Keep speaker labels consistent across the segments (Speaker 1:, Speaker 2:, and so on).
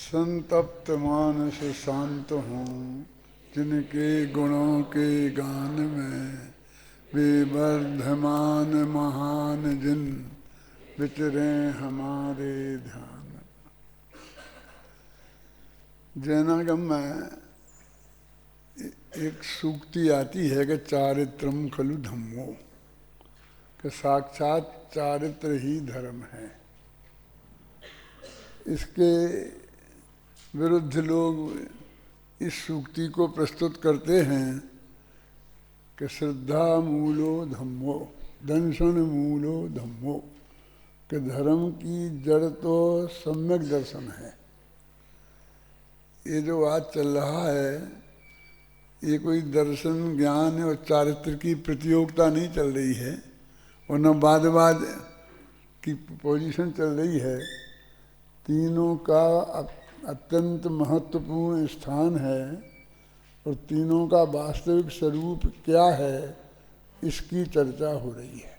Speaker 1: संतप्त मानस शांत हूँ, जिनके गुणों के गान में वे वर्धमान महान जिन विचरे हमारे ध्यान। जैनागम में एक सूक्ति आती है कि चारित्रम खलु धम्मो, कि साक्षात चारित्र ही धर्म है। इसके विरुद्ध लोग इस सूक्ति को प्रस्तुत करते हैं कि श्रद्धा मूलो धम्मो, दंशन मूलो धम्मो, कि धर्म की जड़ तो सम्यक दर्शन है। ये जो आज चल रहा है, ये कोई दर्शन ज्ञान और चारित्र की प्रतियोगिता नहीं चल रही है, और न वाद की पोजीशन चल रही है। तीनों का अत्यंत महत्वपूर्ण स्थान है, और तीनों का वास्तविक स्वरूप क्या है, इसकी चर्चा हो रही है।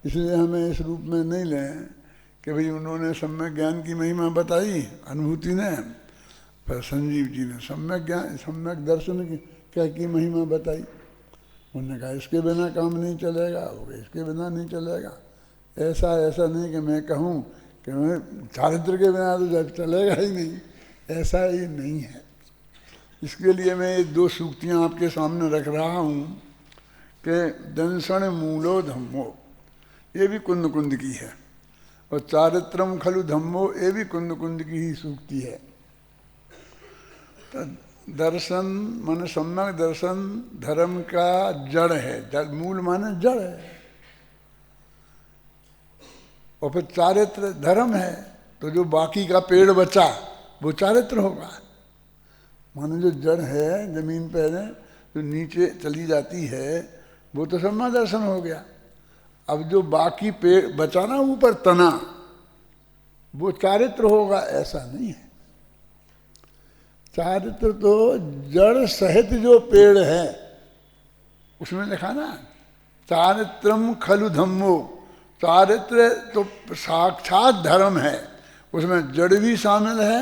Speaker 1: इसलिए हमें इस रूप में नहीं लें कि भाई उन्होंने सम्यक ज्ञान की महिमा बताई, अनुभूति ने, पर संजीव जी ने सम्यक ज्ञान सम्यक दर्शन की महिमा बताई। उन्होंने कहा इसके बिना काम नहीं चलेगा, होगा इसके बिना नहीं चलेगा। ऐसा नहीं कि मैं कहूँ कि मैं चारित्र के बिना तो जब चलेगा ही नहीं, ऐसा ही नहीं है। इसके लिए मैं ये दो सूक्तियाँ आपके सामने रख रहा हूँ कि दंशन मूलो धम्मो, ये भी कुंद कुंद की है, और चारित्रम खलु धम्मो, ये भी कुंद कुंद की ही सूक्ति है। तो दर्शन माने सम्यक दर्शन धर्म का जड़ है, मूल माने जड़ है, और फिर चारित्र धर्म है। तो जो बाकी का पेड़ बचा वो चारित्र होगा। माने जो जड़ है जमीन पर जो नीचे चली जाती है, वो तो सम्यक दर्शन हो गया। अब जो बाकी पेड़ बचा ना ऊपर तना, वो चारित्र होगा, ऐसा नहीं है। चारित्र तो जड़ सहित जो पेड़ है, उसमें लिखा ना चारित्रम खलु धम्मो, चारित्र तो साक्षात धर्म है, उसमें जड़ भी शामिल है।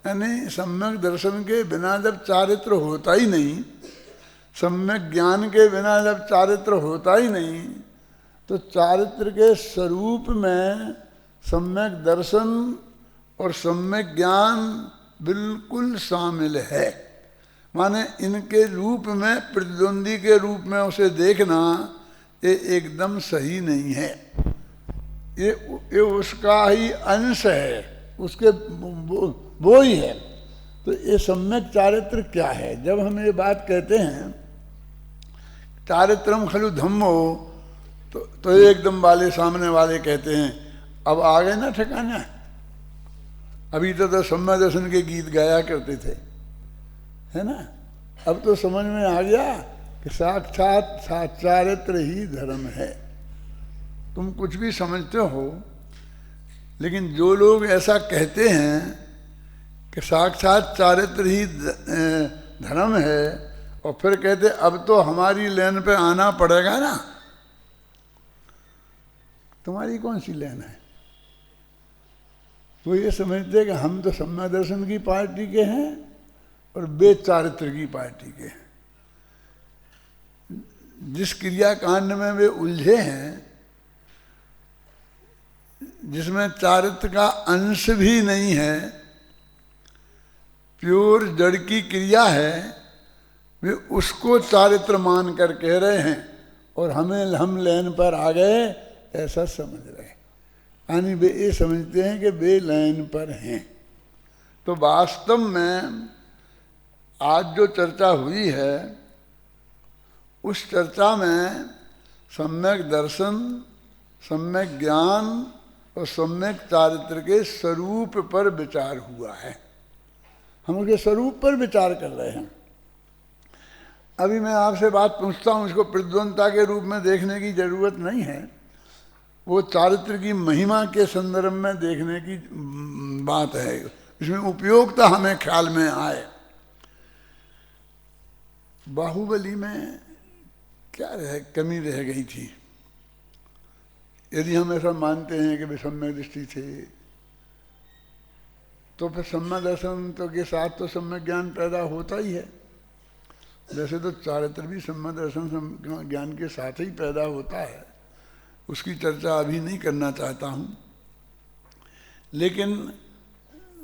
Speaker 1: यानी सम्यक दर्शन के बिना जब चारित्र होता ही नहीं, सम्यक ज्ञान के बिना जब चारित्र होता ही नहीं, तो चारित्र के स्वरूप में सम्यक दर्शन और सम्यक ज्ञान बिल्कुल शामिल है। माने इनके रूप में, प्रतिद्वंदी के रूप में उसे देखना ये एकदम सही नहीं है। ये उसका ही अंश है, उसके वो ही है। तो ये सम्यक चारित्र क्या है? जब हम ये बात कहते हैं चारित्रम खलु धम्मो, तो एकदम वाले सामने वाले कहते हैं अब आ गए ना ठिकाना। अभी तो सम्यक दर्शन के गीत गाया करते थे, है ना। अब तो समझ में आ गया कि साक्षात चारित्र ही धर्म है। तुम कुछ भी समझते हो, लेकिन जो लोग ऐसा कहते हैं कि साक्षात चारित्र ही धर्म है, और फिर कहते अब तो हमारी लेन पे आना पड़ेगा ना। तुम्हारी कौन सी लेन है? वो ये समझते कि हम तो सम्यक दर्शन की पार्टी के हैं और वे चारित्र की पार्टी के हैं। जिस क्रियाकांड में वे उलझे हैं, जिसमें चारित्र का अंश भी नहीं है, प्योर जड़ की क्रिया है, वे उसको चारित्र मान कर कह रहे हैं, और हम लाइन पर आ गए ऐसा समझ रहे हैं। यानी वे ये समझते हैं कि वे लाइन पर हैं। तो वास्तव में आज जो चर्चा हुई है, उस चर्चा में सम्यक दर्शन, सम्यक ज्ञान और सम्यक चारित्र के स्वरूप पर विचार हुआ है। हम उसके स्वरूप पर विचार कर रहे हैं। अभी मैं आपसे बात पूछता हूँ, इसको प्रतिद्वंदता के रूप में देखने की जरूरत नहीं है, वो चारित्र की महिमा के संदर्भ में देखने की बात है। इसमें उपयोगिता हमें ख्याल में आए। बाहुबली में क्या कमी रह गई थी? यदि हम ऐसा मानते हैं कि वे सम्यक दृष्टि थे, तो फिर सम्यक दर्शन तो के साथ तो सम्यक ज्ञान पैदा होता ही है। वैसे तो चारित्र भी सम्यक दर्शन ज्ञान के साथ ही पैदा होता है, उसकी चर्चा अभी नहीं करना चाहता हूँ। लेकिन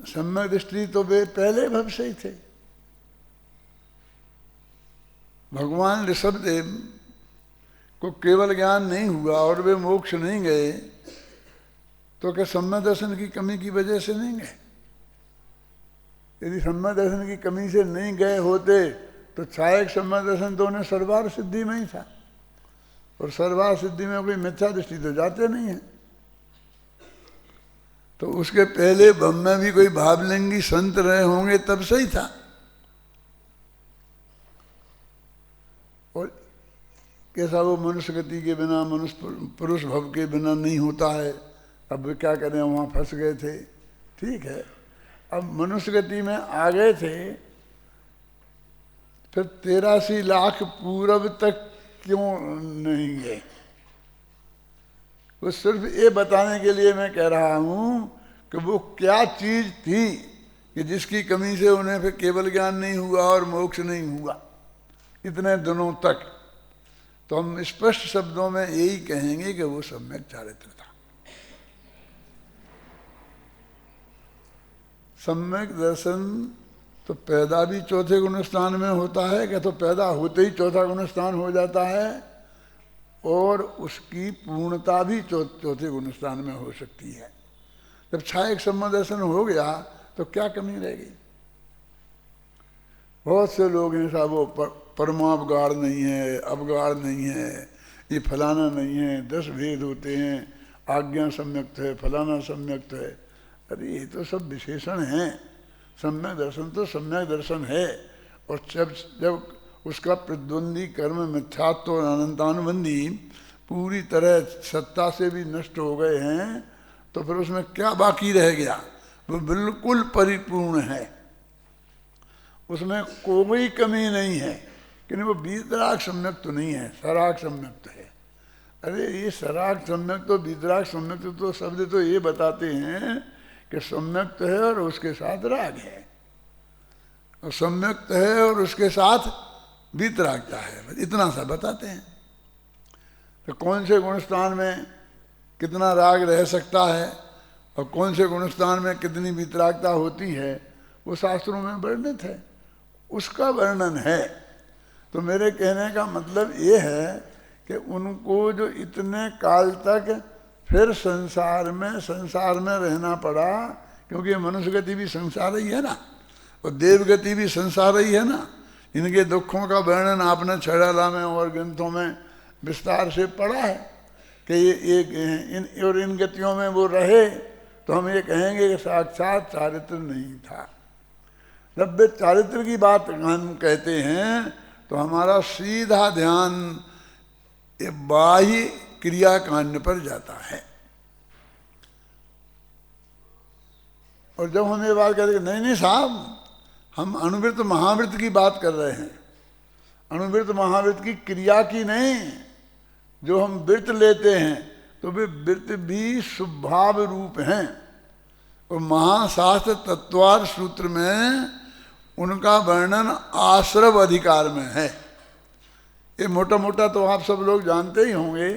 Speaker 1: सम्यक दृष्टि तो वे पहले भव से ही थे। भगवान ऋषभदेव को केवल ज्ञान नहीं हुआ और वे मोक्ष नहीं गए तो क्या सम्यक दर्शन की कमी की वजह से नहीं गए? यदि सम्यक दर्शन की कमी से नहीं गए होते तो छायक सम्यक दर्शन तो उन्हें सर्वार सिद्धि में ही था, और सर्वार सिद्धि में कोई मिथ्या दृष्टि तो जाते नहीं है। तो उसके पहले भव में भी कोई भावलिंगी संत रहे होंगे तब सही था। और कैसा वो मनुष्य गति के बिना, मनुष्य पुरुष भव के बिना नहीं होता है। अब वे क्या करें, वहाँ फंस गए थे, ठीक है। अब मनुष्य गति में आ गए थे, फिर 83 लाख पूरब तक क्यों नहीं गए? वो सिर्फ ये बताने के लिए मैं कह रहा हूँ कि वो क्या चीज थी कि जिसकी कमी से उन्हें फिर केवल ज्ञान नहीं हुआ और मोक्ष नहीं हुआ इतने दिनों तक। तो हम स्पष्ट शब्दों में यही कहेंगे कि वो सम्यक चारित्र था। सम्यक दर्शन तो पैदा भी चौथे गुण स्थान में होता है क्या? तो पैदा होते ही चौथा गुण स्थान हो जाता है, और उसकी पूर्णता भी चौथे गुण स्थान में हो सकती है। जब छायक सम्यक दर्शन हो गया तो क्या कमी रह गई? बहुत से लोग हैं साहब वो परमावगाढ़ नहीं है, अवगाढ़ नहीं है, ये फलाना नहीं है, 10 भेद होते हैं, आज्ञा सम्यक्त है, फलाना सम्यक्त है। अरे ये तो सब विशेषण हैं। सम्यक दर्शन तो सम्यक दर्शन है, और जब उसका प्रतिद्वंदी कर्म मिथ्यात्व और अनंतानुबंधी पूरी तरह सत्ता से भी नष्ट हो गए हैं तो फिर उसमें क्या बाकी रह गया? वो बिल्कुल परिपूर्ण है, उसमें कोई कमी नहीं है। कि वो वीतराग सम्यक तो नहीं है, सराग सम्यक तो है। अरे ये सराग सम्यक तो वीतराग सम्यक तो शब्द तो ये बताते हैं कि सम्यक तो है और उसके साथ राग है, और सम्यक तो है और उसके साथ वीतरागता है, इतना सा बताते हैं। तो कौन से गुणस्थान में कितना राग रह सकता है और कौन से गुणस्थान में कितनी वीतरागता होती है वो शास्त्रों में वर्णित है, उसका वर्णन है। तो मेरे कहने का मतलब ये है कि उनको जो इतने काल तक फिर संसार में रहना पड़ा, क्योंकि मनुष्य गति भी संसार ही है ना, और देव गति भी संसार ही है ना। इनके दुखों का वर्णन आपने छड़ाला में और ग्रंथों में विस्तार से पढ़ा है कि इन गतियों में वो रहे, तो हम ये कहेंगे कि साक्षात चारित्र नहीं था। जब वे चारित्र की बात हम कहते हैं तो हमारा सीधा ध्यान ये बाह्य क्रियाकांड पर जाता है। और जब हम ये बात कहते हैं नहीं साहब, हम अनुवृत्त महावृत्त की बात कर रहे हैं, अनुवृत्त महावृत्त की क्रिया की नहीं। जो हम वृत्त लेते हैं तो वे वृत्त भी स्वभाव रूप हैं, और महाशास्त्र तत्वार सूत्र में उनका वर्णन आश्रव अधिकार में है। ये मोटा मोटा तो आप सब लोग जानते ही होंगे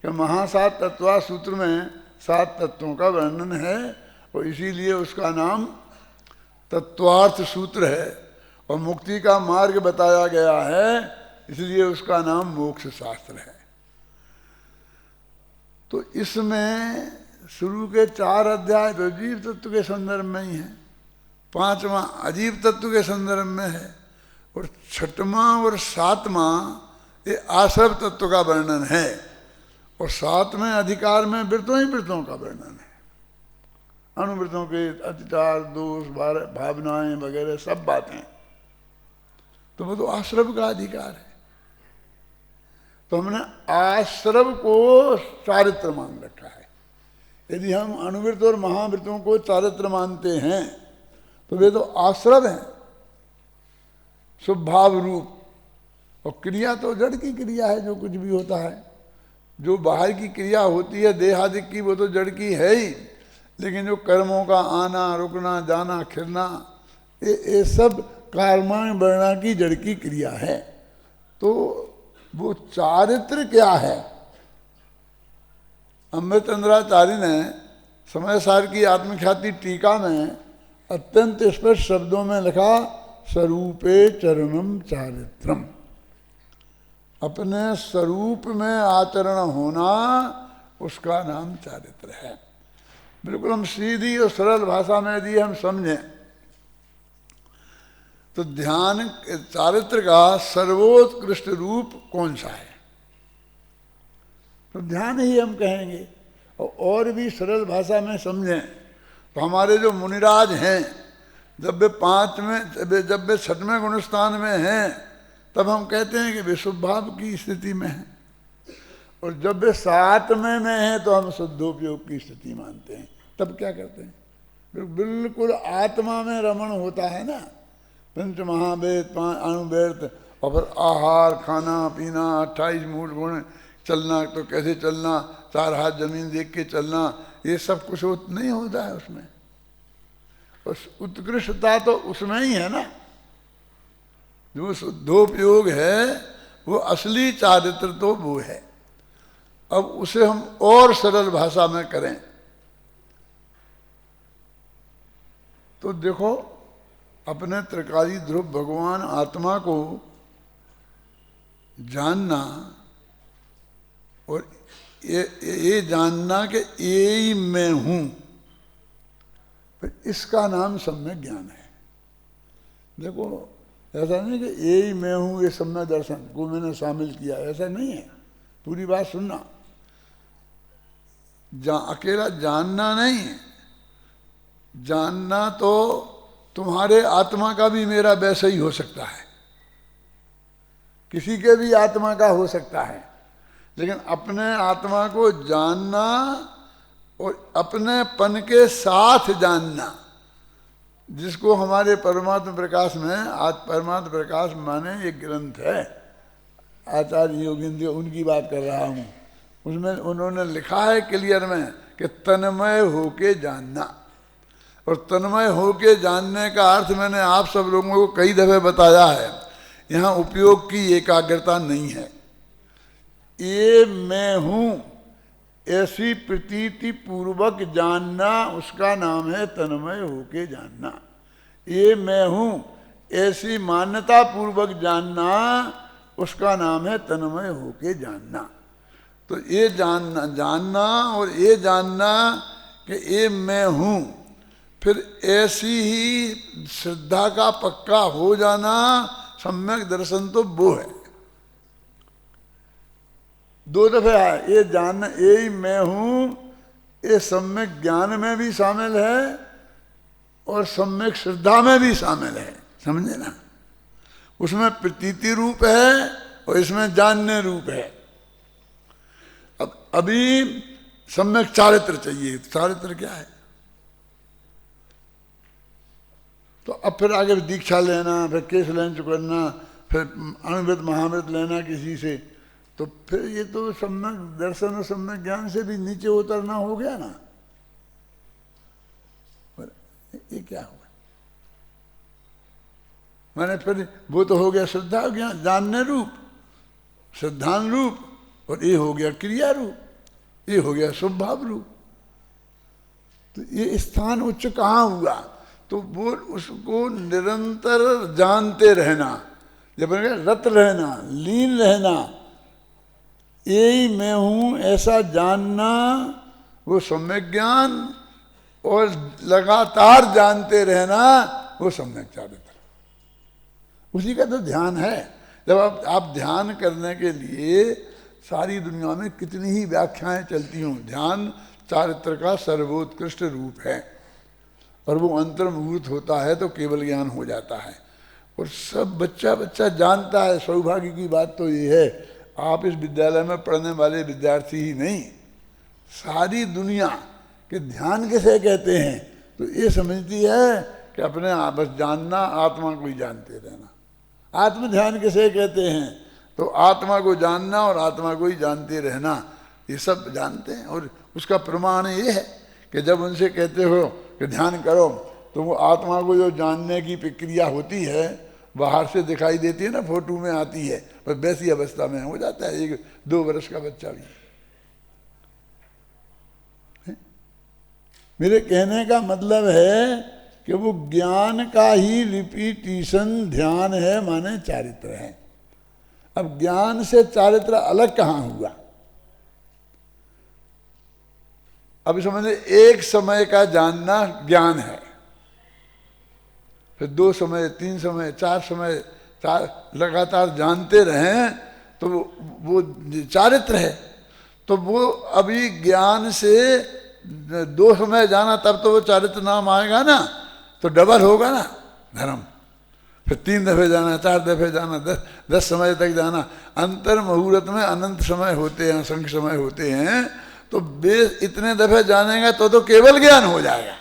Speaker 1: कि महाशास्त्र तत्वार सूत्र में 7 तत्वों का वर्णन है, और इसीलिए उसका नाम तत्वार्थ सूत्र है। और मुक्ति का मार्ग बताया गया है, इसलिए उसका नाम मोक्ष शास्त्र है। तो इसमें शुरू के 4 अध्याय तो जीव तत्व के संदर्भ में ही है, 5वां अजीव तत्व के संदर्भ में है, और 6वां और 7वां ये आश्रव तत्व का वर्णन है, और 7वें अधिकार में वृत्तों ही वृत्तों का वर्णन है। अनुवृत्तों के अतिचार, दोष, भावनाएं वगैरह सब बातें, तो वो तो आश्रव का अधिकार है। तो हमने आश्रव को चारित्र मान रखा है। यदि हम अनुवृत्त और महावृत्तों को चारित्र मानते हैं तो वे तो आश्रव हैं, स्वभाव रूप। और क्रिया तो जड़ की क्रिया है, जो कुछ भी होता है, जो बाहर की क्रिया होती है देहादि की, वो तो जड़ की है ही। लेकिन जो कर्मों का आना रुकना जाना खिरना ये सब कर्माण वर्णा की जड़ की क्रिया है। तो वो चारित्र क्या है? अमृतचंद्राचार्य ने समय सार की आत्मख्याति टीका में अत्यंत स्पष्ट शब्दों में लिखा, स्वरूपे चरणम चारित्रम। अपने स्वरूप में आचरण होना उसका नाम चारित्र है। बिल्कुल हम सीधी और सरल भाषा में यदि हम समझें तो ध्यान चारित्र का सर्वोत्कृष्ट रूप कौन सा है? तो ध्यान ही हम कहेंगे। और भी सरल भाषा में समझें तो हमारे जो मुनिराज हैं, जब वे 6वें गुणस्थान में हैं तब हम कहते हैं कि वे शुभ भाव की स्थिति में हैं, और जब वे 7वें में हैं तो हम शुद्धोपयोग की स्थिति मानते हैं। तब क्या करते हैं? बिल्कुल आत्मा में रमण होता है ना, पंच महावेद 5 अणुवेद, और फिर आहार खाना पीना 28 मूल गुण, चलना तो कैसे चलना, 4 हाथ जमीन देख के चलना, ये सब कुछ नहीं होता है उसमें। उस उत्कृष्टता तो उसमें ही है ना। जो शुद्धोपयोग है वो असली चारित्र तो वो है। अब उसे हम और सरल भाषा में करें तो देखो, अपने त्रिकाली ध्रुव भगवान आत्मा को जानना और ये जानना कि ये ही मैं हूं, फिर इसका नाम सम्यक ज्ञान है। देखो, ऐसा नहीं कि ये ही मैं हूं, ये सम्यक दर्शन को मैंने शामिल किया, ऐसा नहीं है। पूरी बात सुनना। अकेला जानना नहीं है, जानना तो तुम्हारे आत्मा का भी मेरा वैसा ही हो सकता है, किसी के भी आत्मा का हो सकता है, लेकिन अपने आत्मा को जानना और अपने पन के साथ जानना, जिसको हमारे परमात्मा प्रकाश में, आज परमात्मा प्रकाश माने एक ग्रंथ है, आचार्य योगेंद्र उनकी बात कर रहा हूँ, उसमें उन्होंने लिखा है क्लियर में कि तन्मय होके जानना। और तन्मय होके जानने का अर्थ मैंने आप सब लोगों को कई दफे बताया है, यहाँ उपयोग की एकाग्रता नहीं है। ये मैं हूँ ऐसी प्रतीति पूर्वक जानना, उसका नाम है तन्मय होके जानना। ये मैं हूँ ऐसी मान्यता पूर्वक जानना, उसका नाम है तन्मय होके जानना। तो ये जानना और ये जानना कि ये मैं हूँ, फिर ऐसी ही श्रद्धा का पक्का हो जाना, सम्यक दर्शन तो वो है। 2 दफे है ये जानना, ये ही मैं हूँ, ये सम्यक ज्ञान में भी शामिल है और सम्यक श्रद्धा में भी शामिल है, समझे ना। उसमें प्रतीति रूप है और इसमें जानने रूप है। अब अभी सम्यक चारित्र चाहिए। चारित्र क्या है? तो अब फिर आगे दीक्षा लेना, फिर केश लंच करना, फिर अणुव्रत महाव्रत लेना किसी से, तो फिर ये तो सम्यक दर्शन और सम्यक ज्ञान से भी नीचे उतरना हो गया ना। पर ये क्या हुआ? मैंने फिर वो तो हो गया श्रद्धा ज्ञान, जानने रूप, श्रद्धान रूप, और ये हो गया क्रिया रूप, ये हो गया शुभ भाव रूप। तो ये स्थान उच्च कहाँ हुआ? तो वो उसको निरंतर जानते रहना, जब रत रहना, लीन रहना, यही मैं हूँ ऐसा जानना, वो सम्यक ज्ञान, और लगातार जानते रहना, वो सम्यक चारित्र। उसी का तो ध्यान है। जब आप ध्यान करने के लिए सारी दुनिया में कितनी ही व्याख्याएं चलती हों, ध्यान चारित्र का सर्वोत्कृष्ट रूप है, और वो अंतर्मुहूर्त होता है तो केवल ज्ञान हो जाता है। और सब बच्चा जानता है। सौभाग्य की बात तो ये है, आप इस विद्यालय में पढ़ने वाले विद्यार्थी ही नहीं, सारी दुनिया के ध्यान किसे कहते हैं तो ये समझती है कि अपने बस जानना, आत्मा को ही जानते रहना। आत्म ध्यान किसे कहते हैं तो आत्मा को जानना और आत्मा को ही जानते रहना, ये सब जानते हैं। और उसका प्रमाण ये है कि जब उनसे कहते हो कि ध्यान करो तो वो आत्मा को जो जानने की प्रक्रिया होती है बाहर से दिखाई देती है ना, फोटो में आती है, पर वैसी अवस्था में हो जाता है 1-2 वर्ष का बच्चा भी। मेरे कहने का मतलब है कि वो ज्ञान का ही रिपीटिशन ध्यान है, माने चारित्र है। अब ज्ञान से चारित्र अलग कहाँ हुआ? अब समझे, एक समय का जानना ज्ञान है, फिर 2 समय, 3 समय, 4 समय, 4 लगातार जानते रहें तो वो चारित्र है। तो वो अभी ज्ञान से 2 समय जाना तब तो वो चारित्र नाम आएगा ना, तो डबल होगा ना धर्म। फिर 3 दफे जाना, 4 दफे जाना, 10 समय तक जाना। अंतर मुहूर्त में अनंत समय होते हैं, असंख्य समय होते हैं, तो बेस इतने दफे जानेगा तो केवल ज्ञान हो जाएगा।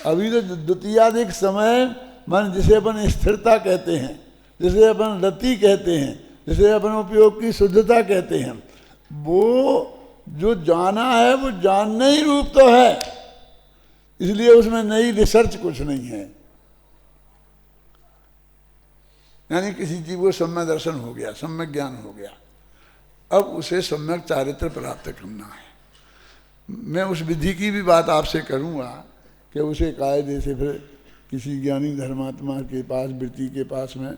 Speaker 1: अभी तो द्वितीयाधिक समय मन जिसे अपन स्थिरता कहते हैं, जिसे अपन रति कहते हैं, जिसे अपन उपयोग की शुद्धता कहते हैं, वो जो जाना है वो जानने ही रूप तो है, इसलिए उसमें नई रिसर्च कुछ नहीं है। यानी किसी चीज को सम्यक दर्शन हो गया, सम्यक ज्ञान हो गया, अब उसे सम्यक चारित्र प्राप्त करना है। मैं उस विधि की भी बात आपसे करूंगा कि उसे कायदे से फिर किसी ज्ञानी धर्मात्मा के पास, वृत्ति के पास में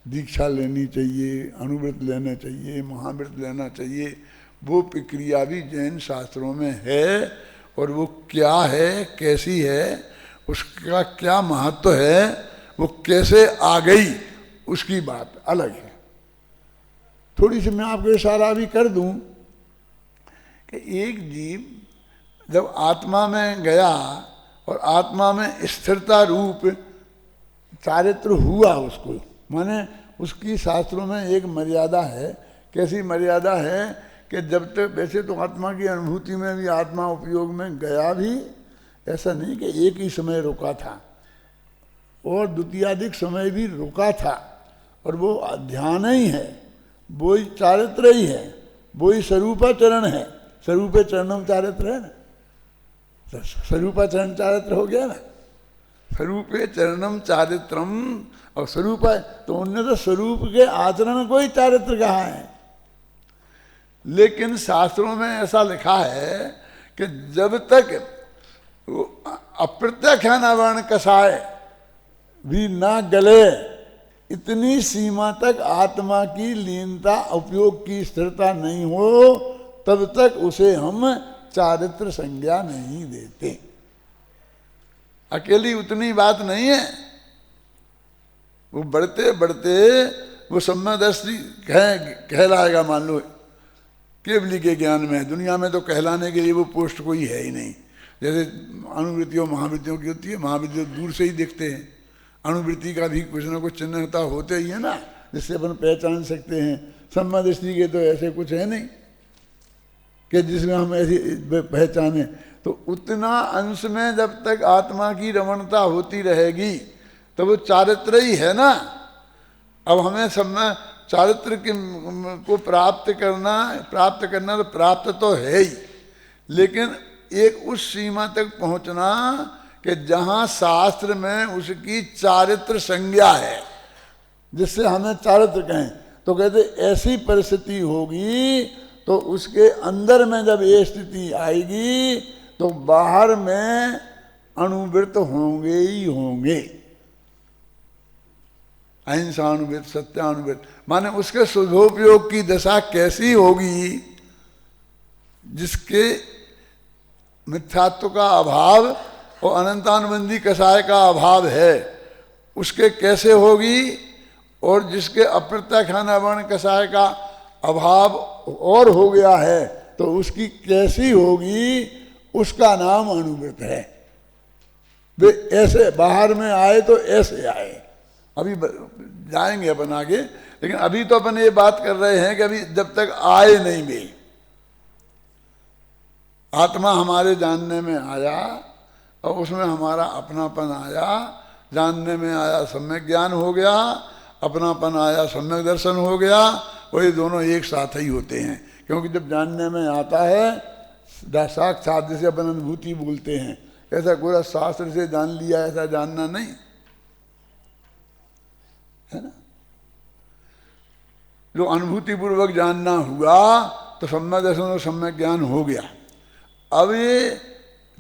Speaker 1: दीक्षा लेनी चाहिए, अनुव्रत लेना चाहिए, महाव्रत लेना चाहिए। वो प्रक्रिया भी जैन शास्त्रों में है, और वो क्या है, कैसी है, उसका क्या महत्व है, वो कैसे आ गई, उसकी बात अलग है। थोड़ी सी मैं आपको इशारा भी कर दूं कि एक जीव जब आत्मा में गया और आत्मा में स्थिरता रूप चारित्र हुआ उसको, माने उसकी शास्त्रों में एक मर्यादा है। कैसी मर्यादा है कि जब तक, वैसे तो आत्मा की अनुभूति में भी आत्मा उपयोग में गया भी, ऐसा नहीं कि एक ही समय रुका था, और द्वितीयाधिक समय भी रुका था, और वो ध्यान ही है, वो ही चारित्र ही है, वो ही स्वरूपाचरण है। स्वरूपचरणम चारित्र है ना, स्वरूपाचरण चारित्र हो गया ना, स्वरूपे चरणम चारित्रम। और स्वरूप है तो उनने तो स्वरूप के आचरण को ही चारित्र कहा है। लेकिन शास्त्रों में ऐसा लिखा है कि जब तक अप्रत्यक्ष नवर्ण कसाय भी ना गले, इतनी सीमा तक आत्मा की लीनता, उपयोग की स्थिरता नहीं हो, तब तक उसे हम चारित्र संज्ञा नहीं देते। अकेली उतनी बात नहीं है, वो बढ़ते बढ़ते वो सम्यदर्शी कहलाएगा। मान लो केवली के ज्ञान में, दुनिया में तो कहलाने के लिए वो पोस्ट कोई है ही नहीं। जैसे अनुवृत्तियों महावृत्तियों की होती है, महावृत्ति दूर से ही देखते हैं, अनुवृत्ति का भी कुछ न कुछ चिन्हता होते ही है ना, जिससे अपन पहचान सकते हैं। सम्यदृष्टि के तो ऐसे कुछ है नहीं कि जिसमें हम ऐसी पहचाने। तो उतना अंश में जब तक आत्मा की रमणता होती रहेगी तो वो चारित्र ही है ना। अब हमें समय चारित्र को प्राप्त करना तो प्राप्त तो है ही, लेकिन एक उस सीमा तक पहुंचना कि जहां शास्त्र में उसकी चारित्र संज्ञा है, जिससे हमें चारित्र कहें। तो कहते ऐसी परिस्थिति होगी तो उसके अंदर में जब ये स्थिति आएगी तो बाहर में अनुवृत्त होंगे ही होंगे। अहिंसानुवृत्त, सत्यानुवृत्त, माने उसके शुद्धोपयोग की दशा कैसी होगी, जिसके मिथ्यात्व का अभाव और अनंतानुबंधी कसाय का अभाव है, उसके कैसे होगी। और जिसके अप्रत्यक्ष अनवर्ण कसाय का अभाव और हो गया है तो उसकी कैसी होगी, उसका नाम अनुवृत्त है। वे ऐसे बाहर में आए तो ऐसे आए, अभी जाएंगे अपन आगे, लेकिन अभी तो अपन ये बात कर रहे हैं कि अभी जब तक आए नहीं वे, आत्मा हमारे जानने में आया और उसमें हमारा अपनापन आया, जानने में आया सम्यक ज्ञान हो गया, अपनापन आया सम्यक दर्शन हो गया, और ये दोनों एक साथ ही होते हैं। क्योंकि जब जानने में आता है साक्षात, जैसे अपन अनुभूति बोलते हैं, ऐसा पूरा शास्त्र से जान लिया ऐसा जानना नहीं है ना। जो अनुभूति पूर्वक जानना हुआ तो सम्यक दर्शन और सम्यक ज्ञान हो गया। अब ये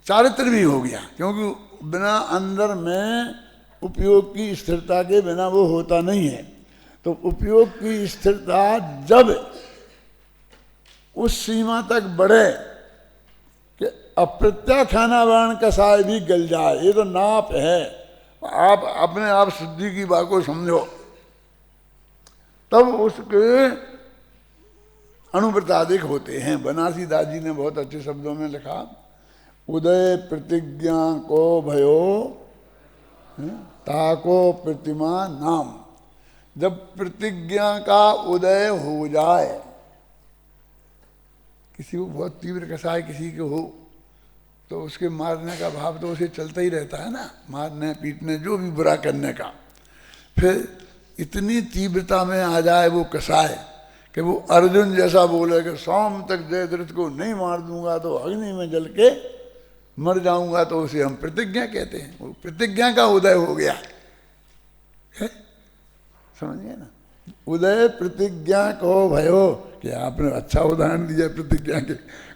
Speaker 1: चारित्र भी हो गया, क्योंकि बिना अंदर में उपयोग की स्थिरता के बिना वो होता नहीं है। तो उपयोग की स्थिरता जब उस सीमा तक बढ़े कि अप्रत्याख्याना वर्ण कसाय भी गल जाए, ये तो नाप है। आप अपने आप शुद्धि की बात को समझो, तब उसके अनुप्रतादिक होते हैं। बनारसी दास जी ने बहुत अच्छे शब्दों में लिखा, उदय प्रतिज्ञा को भयो ताको प्रतिमा नाम। जब प्रतिज्ञा का उदय हो जाए, किसी को बहुत तीव्र कसाय किसी के हो, तो उसके मारने का भाव तो उसे चलता ही रहता है ना, मारने पीटने जो भी बुरा करने का। फिर इतनी तीव्रता में आ जाए वो कसाय कि वो अर्जुन जैसा बोले कि शाम तक जयद्रथ को नहीं मार दूंगा तो अग्नि में जल के मर जाऊंगा, तो उसे हम प्रतिज्ञा कहते हैं। वो प्रतिज्ञा का उदय हो गया है, समझिए ना। उदय प्रतिज्ञा को भयो, कि आपने अच्छा उदाहरण दिया प्रतिज्ञा के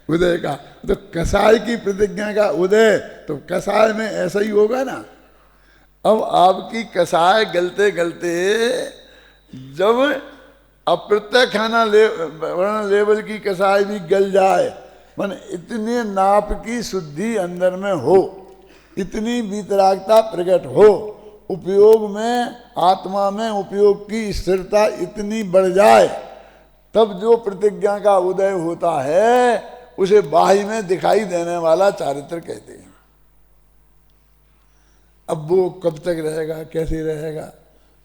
Speaker 1: उदय का। तो कसाय की प्रतिज्ञा का उदय, तो कसाय में ऐसा ही होगा ना। अब आपकी कसाय गलते गलते जब अप्रत्याख्याना वर्ण लेवल की कसाय भी गल जाए, माने इतने नाप की शुद्धि अंदर में हो, इतनी वितरागता प्रकट हो, उपयोग में आत्मा में उपयोग की स्थिरता इतनी बढ़ जाए, तब जो प्रतिज्ञा का उदय होता है उसे बाह्य में दिखाई देने वाला चारित्र कहते हैं। अब वो कब तक रहेगा, कैसे रहेगा,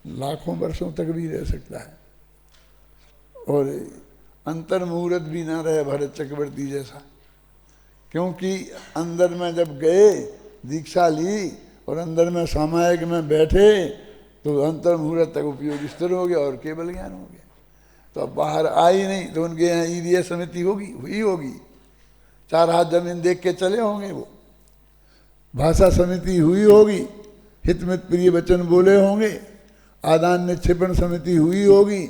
Speaker 1: लाखों वर्षों तक भी रह सकता है। और अंतर्मुहूर्त भी ना रहे भरत चक्रवर्ती जैसा, क्योंकि अंदर में जब गए दीक्षा ली और अंदर में सामायिक में बैठे तो अंतर्मुहूर्त तक उपयोग स्थिर हो गया और केवल ज्ञान हो गया। तो अब बाहर आई नहीं, तो उनके यहाँ ईर्य समिति होगी, हुई होगी, 4 हाथ जमीन देख के चले होंगे, वो भाषा समिति हुई होगी, हितमित प्रिय वचन बोले होंगे, आदान निक्षेपण समिति हुई होगी,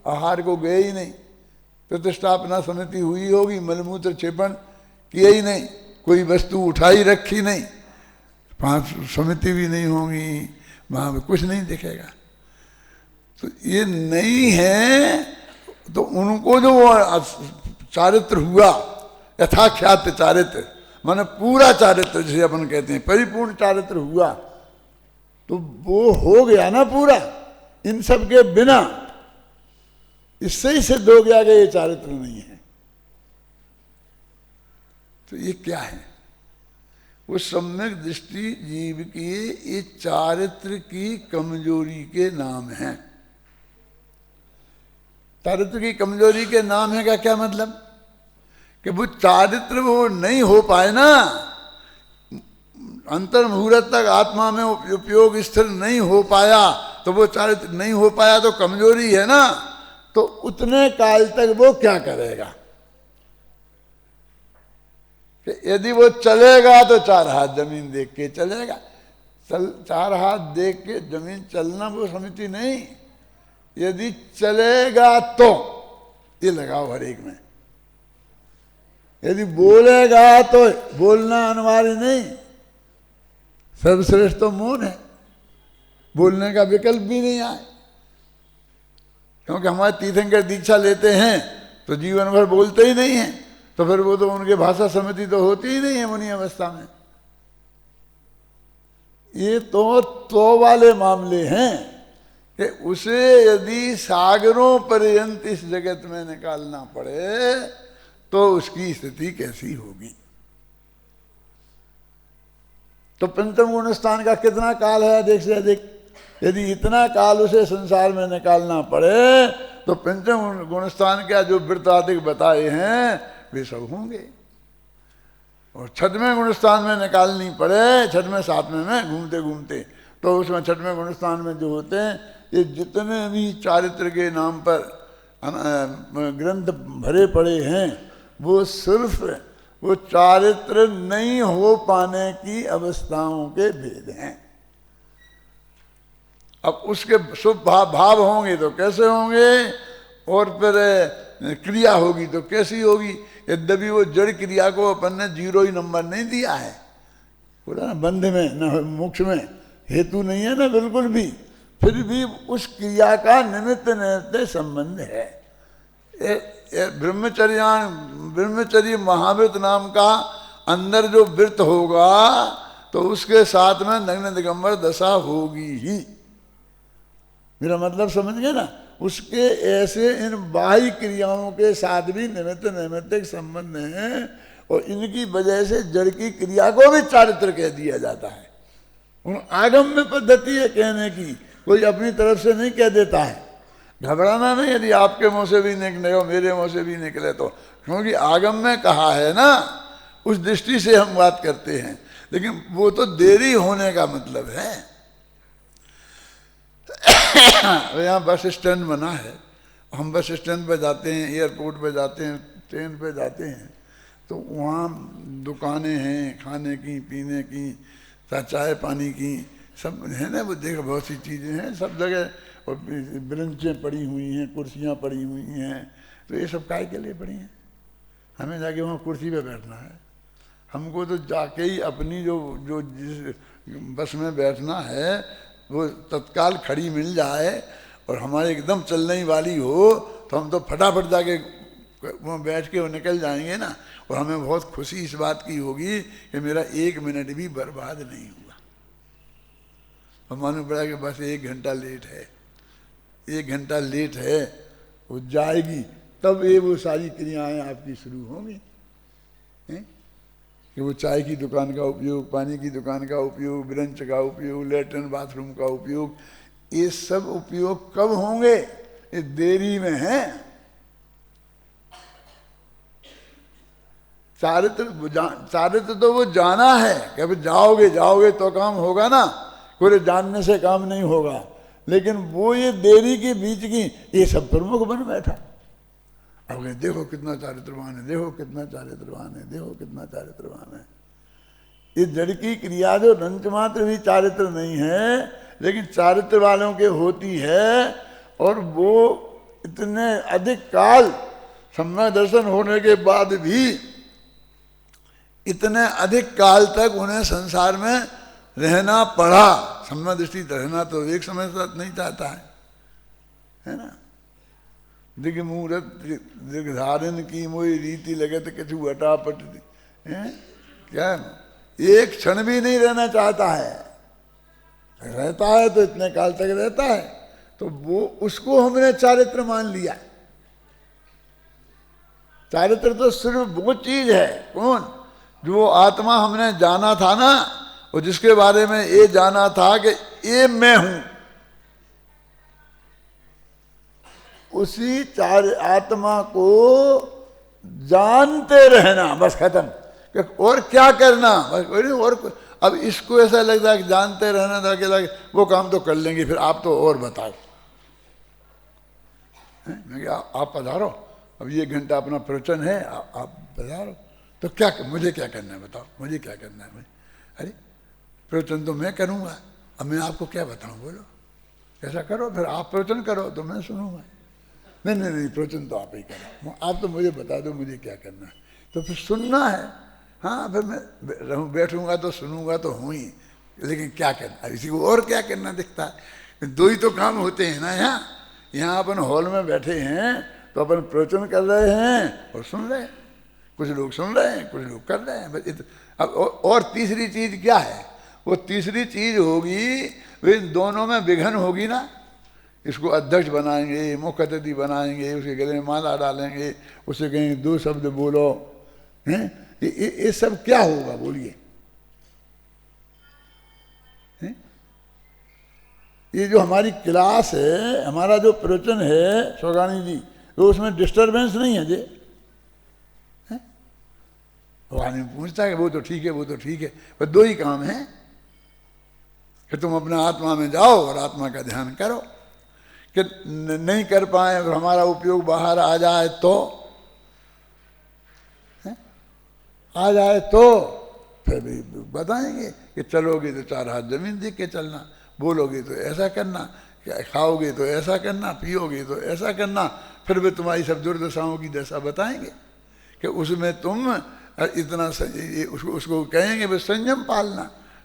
Speaker 1: आहार को गए ही नहीं, प्रतिष्ठापना समिति हुई होगी, मलमूत्र क्षेपण किए ही नहीं, कोई वस्तु उठाई रखी नहीं, 5 समिति भी नहीं होंगी, वहाँ पे कुछ नहीं दिखेगा। तो ये नहीं है, तो उनको जो चारित्र हुआ, यथाख्यात चारित्र, माने पूरा चारित्र जिसे अपन कहते हैं, परिपूर्ण चारित्र हुआ, तो वो हो गया ना पूरा, इन सब के बिना। इससे ही सिद्ध हो गया कि ये चारित्र नहीं है। तो ये क्या है? वो सम्यक दृष्टि जीव की ये चारित्र की कमजोरी के नाम है। चारित्र की कमजोरी के नाम है का क्या मतलब? कि वो चारित्र वो नहीं हो पाए ना, अंतर्मुहूर्त तक आत्मा में उपयोग स्थिर नहीं हो पाया, तो वो चारित्र नहीं हो पाया तो कमजोरी है ना। तो उतने काल तक वो क्या करेगा कि यदि वो चलेगा तो 4 हाथ जमीन देख के चलेगा। 4 हाथ देख के जमीन चलना वो समिति नहीं, यदि चलेगा तो ये लगाओ हर एक में। यदि बोलेगा तो बोलना अनिवार्य नहीं, सर्वश्रेष्ठ तो मौन है, बोलने का विकल्प भी नहीं आए। क्योंकि हमारे तीर्थंकर दीक्षा लेते हैं तो जीवन भर बोलते ही नहीं हैं, तो फिर वो तो उनके भाषा समिति तो होती ही नहीं है मुनि अवस्था में। ये तो वाले मामले हैं कि उसे यदि सागरों पर्यंत इस जगत में निकालना पड़े तो उसकी स्थिति कैसी होगी। तो पंचम गुण स्थान का कितना काल है अधिक से अधिक, यदि इतना काल उसे संसार में निकालना पड़े तो पंचम गुण स्थान का जो वृत्ताधिक बताए हैं वे सब होंगे। और छठवें गुण स्थान में निकालनी पड़े, छठवें सातवें में घूमते घूमते, तो उसमें छठवें गुण स्थान में जो होते हैं ये जितने भी चारित्र के नाम पर ग्रंथ भरे पड़े हैं, वो सिर्फ वो चारित्र नहीं हो पाने की अवस्थाओं के भेद हैं। अब उसके शुभ भाव होंगे तो कैसे होंगे, और फिर क्रिया होगी तो कैसी होगी। यद्यपि वो जड़ क्रिया को अपन ने 0 ही नंबर नहीं दिया है, बोला ना, बंध में न मोक्ष में हेतु नहीं है ना बिल्कुल भी, फिर भी उस क्रिया का निमित्त निमित्त संबंध है। ब्रह्मचर्य महाव्रत नाम का अंदर जो व्रत होगा तो उसके साथ में नग्न दिगंबर दशा होगी ही। मेरा मतलब समझ गए ना, उसके ऐसे इन बाह्य क्रियाओं के साथ भी निमित्त नैमित्तिक संबंध है, और इनकी वजह से जड़ की क्रिया को भी चारित्र कह दिया जाता है। उन आगम्य पद्धति है कहने की, कोई अपनी तरफ से नहीं कह देता है। घबराना नहीं यदि आपके मुंह से भी निकले हो, मेरे मुंह से भी निकले तो, क्योंकि आगम में कहा है ना, उस दृष्टि से हम बात करते हैं। लेकिन वो तो देरी होने का मतलब है। यहाँ बस स्टैंड बना है, हम बस स्टैंड पे जाते हैं, एयरपोर्ट पे जाते हैं, ट्रेन पे जाते हैं, तो वहाँ दुकानें हैं खाने की पीने की, चाय पानी की, सब है ना। वो देखो बहुत सी चीज़ें हैं सब जगह, और बेंचें पड़ी हुई हैं, कुर्सियाँ पड़ी हुई हैं। तो ये सब काय के लिए पड़ी हैं? हमें जाके वहाँ कुर्सी पे बैठना है। हमको तो जाके ही अपनी जो जो जिस बस में बैठना है वो तत्काल खड़ी मिल जाए और हमारे एकदम चलने वाली हो, तो हम तो फटाफट जाके वहाँ बैठ के वो निकल जाएंगे ना। और हमें बहुत खुशी इस बात की होगी कि मेरा 1 मिनट भी बर्बाद नहीं हुआ। और मालूम पड़ा कि बस 1 घंटा लेट है, 1 घंटा लेट है, वो जाएगी तब ये वो सारी क्रियाएं आपकी शुरू होंगी कि वो चाय की दुकान का उपयोग, पानी की दुकान का उपयोग, ब्रंच का उपयोग, लेटरिन बाथरूम का उपयोग, ये सब उपयोग कब होंगे? ये देरी में है। चारित्र तो वो जाना है कि अभी जाओगे तो काम होगा ना, पूरे जानने से काम नहीं होगा। लेकिन वो ये देरी के बीच की ये सब प्रमुख बन बैठा। अब देखो कितना चारित्रवान है, देखो कितना चारित्रवान है, देखो कितना चारित्रवान है। ये जड़ की क्रिया जो रंच मात्र भी चारित्र नहीं है, लेकिन चारित्र वालों के होती है। और वो इतने अधिक काल सम्यक दर्शन होने के बाद भी इतने अधिक काल तक उन्हें संसार में रहना पड़ा। सम्यक दृष्टि रहना तो एक समय तक नहीं चाहता है ना। दिग मूरत दिग्धारण की मोई रीति लगत किछु हटापट है क्या, एक क्षण भी नहीं रहना चाहता है। रहता है तो इतने काल तक रहता है, तो वो उसको हमने चारित्र मान लिया। चारित्र तो सिर्फ वो चीज है, कौन? जो आत्मा हमने जाना था ना, और जिसके बारे में ये जाना था कि ये मैं हूं, उसी आत्मा को जानते रहना, बस खत्म। और क्या करना बस। और अब इसको ऐसा लगता है कि जानते रहना था कि लगे वो काम तो कर लेंगे, फिर आप तो और बताओ। मैं आप पधारो, अब 1 घंटा अपना प्रवचन है, आप पधारो। तो क्या मुझे क्या करना है बताओ, मुझे क्या करना है? अरे प्रवचन तो मैं करूँगा, अब मैं आपको क्या बताऊँ? बोलो ऐसा करो, फिर आप प्रवचन करो तो मैं सुनूंगा। नहीं, प्रवचन तो आप ही करो, आप तो मुझे बता दो मुझे क्या करना है। तो फिर सुनना है। हाँ, फिर मैं बैठूंगा तो सुनूंगा तो हूँ ही, लेकिन क्या करना, इसी को और क्या करना दिखता है। 2 ही तो काम होते हैं ना। यहाँ अपन हॉल में बैठे हैं तो अपन प्रवचन कर रहे हैं और सुन रहे हैं। कुछ लोग सुन रहे हैं, कुछ लोग कर रहे हैं, बस। अब और तीसरी चीज क्या है? वो तीसरी चीज होगी, वे दोनों में विघन होगी ना। इसको अध्यक्ष बनाएंगे, मुख्य अतिथि बनाएंगे, उसके गले में माला डालेंगे, उसे कहेंगे 2 शब्द बोलो, हैं? ये सब क्या होगा बोलिए? ये जो हमारी क्लास है, हमारा जो प्रवचन है सौगानी जी, तो उसमें डिस्टरबेंस नहीं है जी। आदमी पूछता है वो तो ठीक है, वो तो ठीक है, पर 2 ही काम है कि तुम अपना आत्मा में जाओ और आत्मा का ध्यान करो। कि नहीं कर पाए और हमारा उपयोग बाहर आ जाए तो, आ जाए तो फिर भी बताएंगे कि चलोगे तो 4 हाथ जमीन देख के चलना, बोलोगे तो ऐसा करना, खाओगे तो ऐसा करना, पियोगे तो ऐसा करना, फिर भी तुम्हारी सब दुर्दशाओं की दशा बताएंगे कि उसमें तुम इतना उसको कहेंगे बस संयम पालना।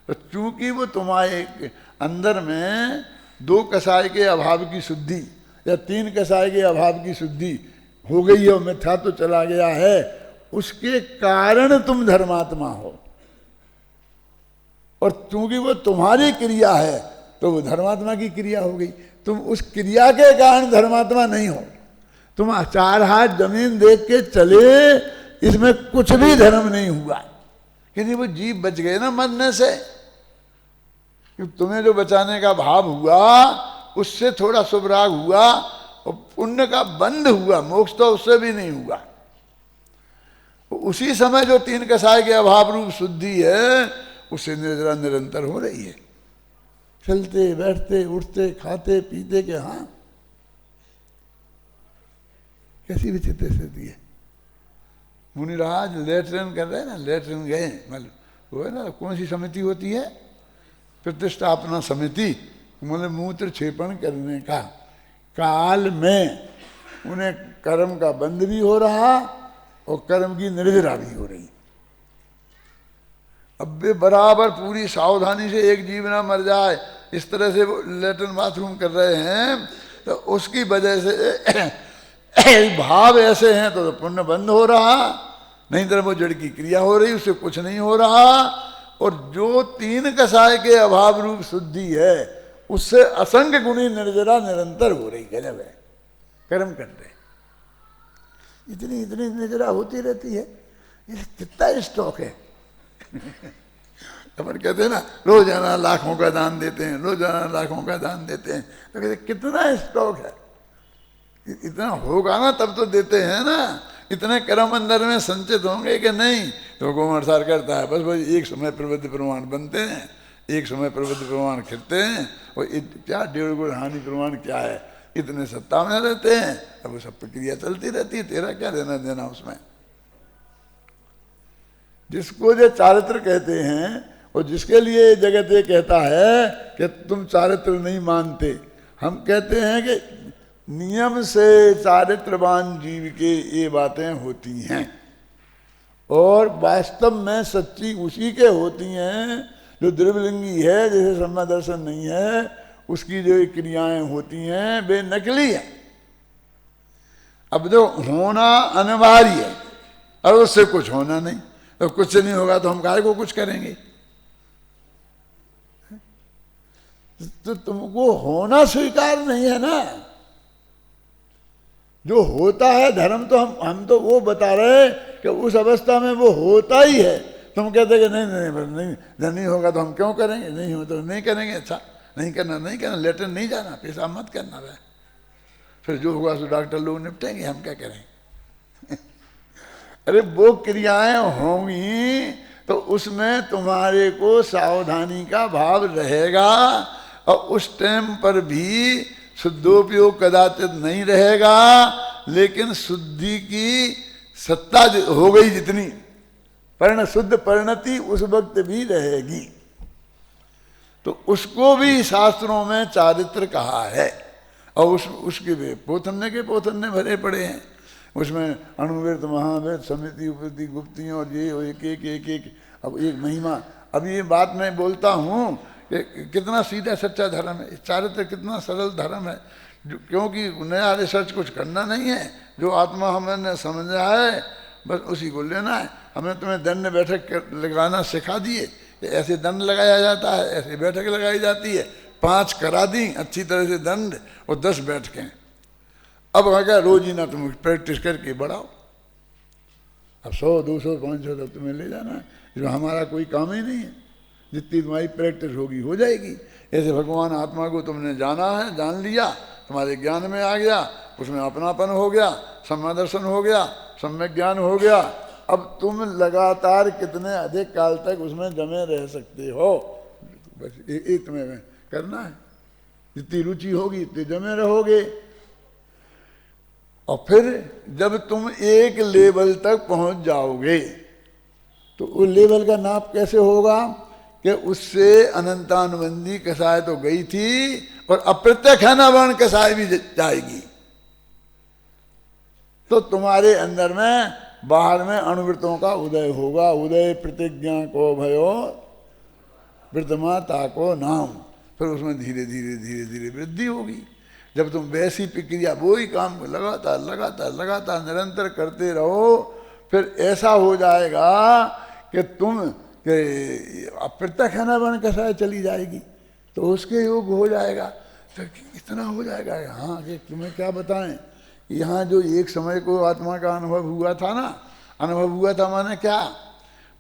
Speaker 1: तो चूंकि वो तुम्हारे अंदर में 2 कसाय के अभाव की शुद्धि या 3 कसाय के अभाव की शुद्धि हो गई है, मिथ्या तो चला गया है, उसके कारण तुम धर्मात्मा हो। और चूंकि वो तुम्हारी क्रिया है तो वो धर्मात्मा की क्रिया हो गई, तुम उस क्रिया के कारण धर्मात्मा नहीं हो। तुम 4 हाथ जमीन देख के चले, इसमें कुछ भी धर्म नहीं हुआ, क्योंकि वो जीव बच गए ना मरने से। तुम्हें जो बचाने का भाव हुआ उससे थोड़ा शुभराग हुआ और पुण्य का बंध हुआ, मोक्ष तो उससे भी नहीं हुआ। उसी समय जो 3 कसाय के अभाव रूप शुद्धि है उससे निर्जरा निरंतर हो रही है, चलते बैठते उठते खाते पीते के। हाँ, कैसी विचित्र स्थिति है। मुनिराज लेटरिन कर रहे हैं ना, लेटरिन गए, मतलब वो है ना, कौन सी समिति होती है, प्रतिष्ठापना समिति, मतलब मूत्र क्षेपण करने का काल में उन्हें कर्म का बंध भी हो रहा और कर्म की निर्जरा भी हो रही। अब वे बराबर पूरी सावधानी से एक जीव ना मर जाए इस तरह से वो लेटरिन बाथरूम कर रहे हैं, तो उसकी वजह से भाव ऐसे हैं तो पुण्य बंद हो रहा, नहीं तो वो जड़ की क्रिया हो रही, उससे कुछ नहीं हो रहा। और जो 3 कसाय के अभाव रूप शुद्धि है उससे असंख्य गुणी निर्जरा निरंतर हो रही। गजब है, कर्म कर रहे, इतनी इतनी निर्जरा होती रहती है, कितना स्टॉक है। अपन कहते हैं ना रोजाना लाखों का दान देते हैं, रोजाना लाखों का दान देते हैं, तो कहते कितना स्टॉक है। इतना होगा ना तब तो देते हैं ना, इतने कर्म अंदर में संचित होंगे कि नहीं, तो गोमरसार करता है। बस एक समय प्रवृत्ति प्रमाण बनते हैं, एक समय प्रवृत्ति प्रमाण खिलते हैं, और क्या 1.5 गुण हानि प्रमाण क्या है, इतने सत्ता में रहते हैं। अब वो सब प्रक्रिया चलती रहती है, तेरा क्या लेना देना उसमें। जिसको जो चारित्र कहते हैं और जिसके लिए जगत ये कहता है कि तुम चारित्र नहीं मानते, हम कहते हैं कि नियम से चारित्रवान जीव के ये बातें होती हैं, और वास्तव में सच्ची उसी के होती हैं जो द्रव्यलिंगी है, जैसे सम्मा दर्शन नहीं है, उसकी जो क्रियाएं होती हैं वे नकली हैं। अब जो होना अनिवार्य है और उससे कुछ होना नहीं, तो कुछ नहीं होगा तो हम काहे को कुछ करेंगे। तो तुमको होना स्वीकार नहीं है ना, जो होता है धर्म तो हम तो वो बता रहे कि उस अवस्था में वो होता ही है। तुम कहते कि नहीं नहीं नहीं, नहीं, नहीं होगा तो हम क्यों करेंगे, नहीं हो तो नहीं करेंगे। अच्छा, नहीं करना नहीं करना, लेटर नहीं जाना, पेशाब मत करना है, फिर जो होगा सो डॉक्टर लोग निपटेंगे, हम क्या करें। अरे वो क्रियाएं होंगी तो उसमें तुम्हारे को सावधानी का भाव रहेगा, और उस टाइम पर भी शुद्धोपयोग कदाचित नहीं रहेगा, लेकिन शुद्धि की सत्ता हो गई जितनी शुद्ध परिणति उस वक्त भी रहेगी। तो उसको भी शास्त्रों में चारित्र कहा है, और उसके पोथन्य के पोथन्य भरे पड़े हैं। उसमें अणुवेद महावेद समिति उपति गुप्तियों और ये एक अब एक महिमा। अब ये बात मैं बोलता हूँ कि कितना सीधा सच्चा धर्म है, चारित्र कितना सरल धर्म है, क्योंकि नया रिसर्च कुछ करना नहीं है, जो आत्मा हमने समझा है बस उसी को लेना है। हमने तुम्हें दंड बैठक लगाना सिखा दिए कि ऐसे दंड लगाया जाता है, ऐसे बैठक लगाई जाती है, 5 करा दी अच्छी तरह से दंड और 10 बैठकें। अब क्या रोज ही ना तुम प्रैक्टिस करके बढ़ाओ, अब 100 200 500 तक तुम्हें ले जाना है, जो हमारा कोई काम ही नहीं है। जितनी तुम्हारी प्रैक्टिस होगी हो जाएगी। ऐसे भगवान आत्मा को तुमने जाना है, जान लिया, तुम्हारे ज्ञान में आ गया, उसमें अपनापन हो गया, सम्यक दर्शन हो गया, सम्यक ज्ञान हो गया। अब तुम लगातार कितने अधिक काल तक उसमें जमे रह सकते हो, बस ये तुम्हें करना है। जितनी रुचि होगी इतने जमे रहोगे। और फिर जब तुम एक लेवल तक पहुंच जाओगे तो उस लेवल का नाप कैसे होगा कि उससे अनंतानुबंधी कसाय तो गई थी और अप्रत्यक्ष अनावरण कसाय भी जाएगी। तो तुम्हारे अंदर में बाहर में अणुवृत्तों का उदय होगा। उदय प्रतिज्ञा को भयो वृद्धमाता को नाम। फिर उसमें धीरे धीरे धीरे धीरे वृद्धि होगी। जब तुम वैसी प्रक्रिया वही काम को लगातार लगातार लगातार निरंतर करते रहो, फिर ऐसा हो जाएगा कि तुम अप्रत्यक्ष अनावरण कसाय चली जाएगी तो उसके योग हो जाएगा। तो इतना हो जाएगा। हाँ, कि तुम्हें क्या बताएं, यहाँ जो एक समय को आत्मा का अनुभव हुआ था ना, अनुभव हुआ था माने क्या,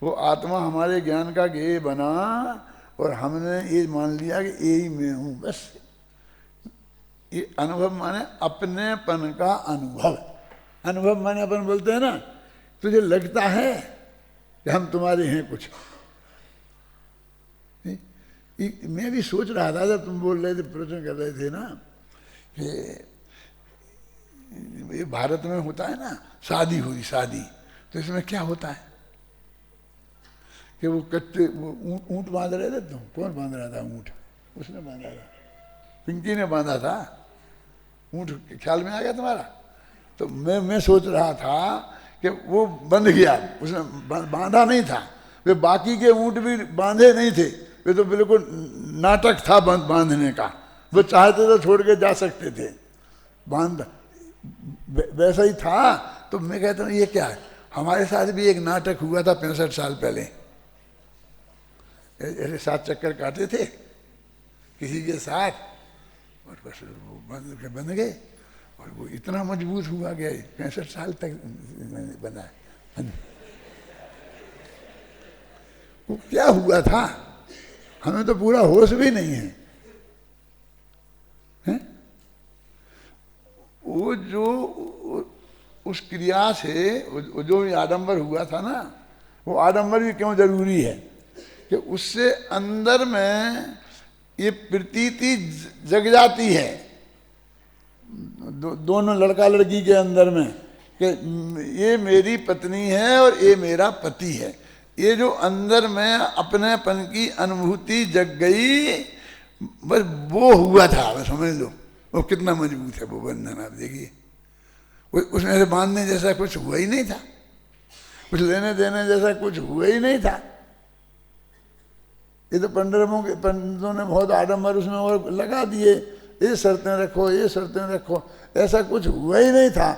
Speaker 1: वो आत्मा हमारे ज्ञान का गेय बना और हमने ये मान लिया कि यही मैं हूँ, बस। ये अनुभव माने अपनेपन का अनुभव। अनुभव माने अपन बोलते हैं ना, तुझे लगता है कि हम तुम्हारे हैं कुछ। मैं भी सोच रहा था जब तुम बोल रहे थे, प्रवचन कर रहे थे ना, कि ये भारत में होता है ना, शादी हुई शादी, तो इसमें क्या होता है कि वो कच्चे वो ऊँट बांध रहे थे। तुम कौन बांध रहा था ऊँट? उसने बांधा था, पिंकी ने बांधा था ऊँट। ख्याल में आ गया तुम्हारा? तो मैं सोच रहा था कि वो बंध गया, उसने बांधा नहीं था। वे बाकी के ऊँट भी बांधे नहीं थे, वे तो बिल्कुल नाटक था बांधने का। वो चाहते तो छोड़ के जा सकते थे, बांध वैसा ही था। तो मैं कहता हूँ ये क्या है, हमारे साथ भी एक नाटक हुआ था 65 साल पहले। ऐसे 7 चक्कर काटे थे किसी के साथ और बस वो बन गए और वो इतना मजबूत हुआ गया, 65 साल तक बना। वो क्या हुआ था हमें तो पूरा होश भी नहीं है, हैं? वो जो उस क्रिया से जो भी आडंबर हुआ था ना, वो आडंबर भी क्यों जरूरी है कि उससे अंदर में ये प्रतीति जग जाती है दोनों लड़का लड़की के अंदर में कि ये मेरी पत्नी है और ये मेरा पति है। ये जो अंदर में अपनेपन की अनुभूति जग गई, बस वो हुआ था। बस समझ लो वो कितना मजबूत है वो बंधन। आप देखिए उसमें से बांधने जैसा कुछ हुआ ही नहीं था, कुछ लेने देने जैसा कुछ हुआ ही नहीं था। ये तो पंडितों ने बहुत आडंबर उसमें और लगा दिए, ये शर्तें रखो, ये शर्तें रखो, ऐसा कुछ हुआ ही नहीं था।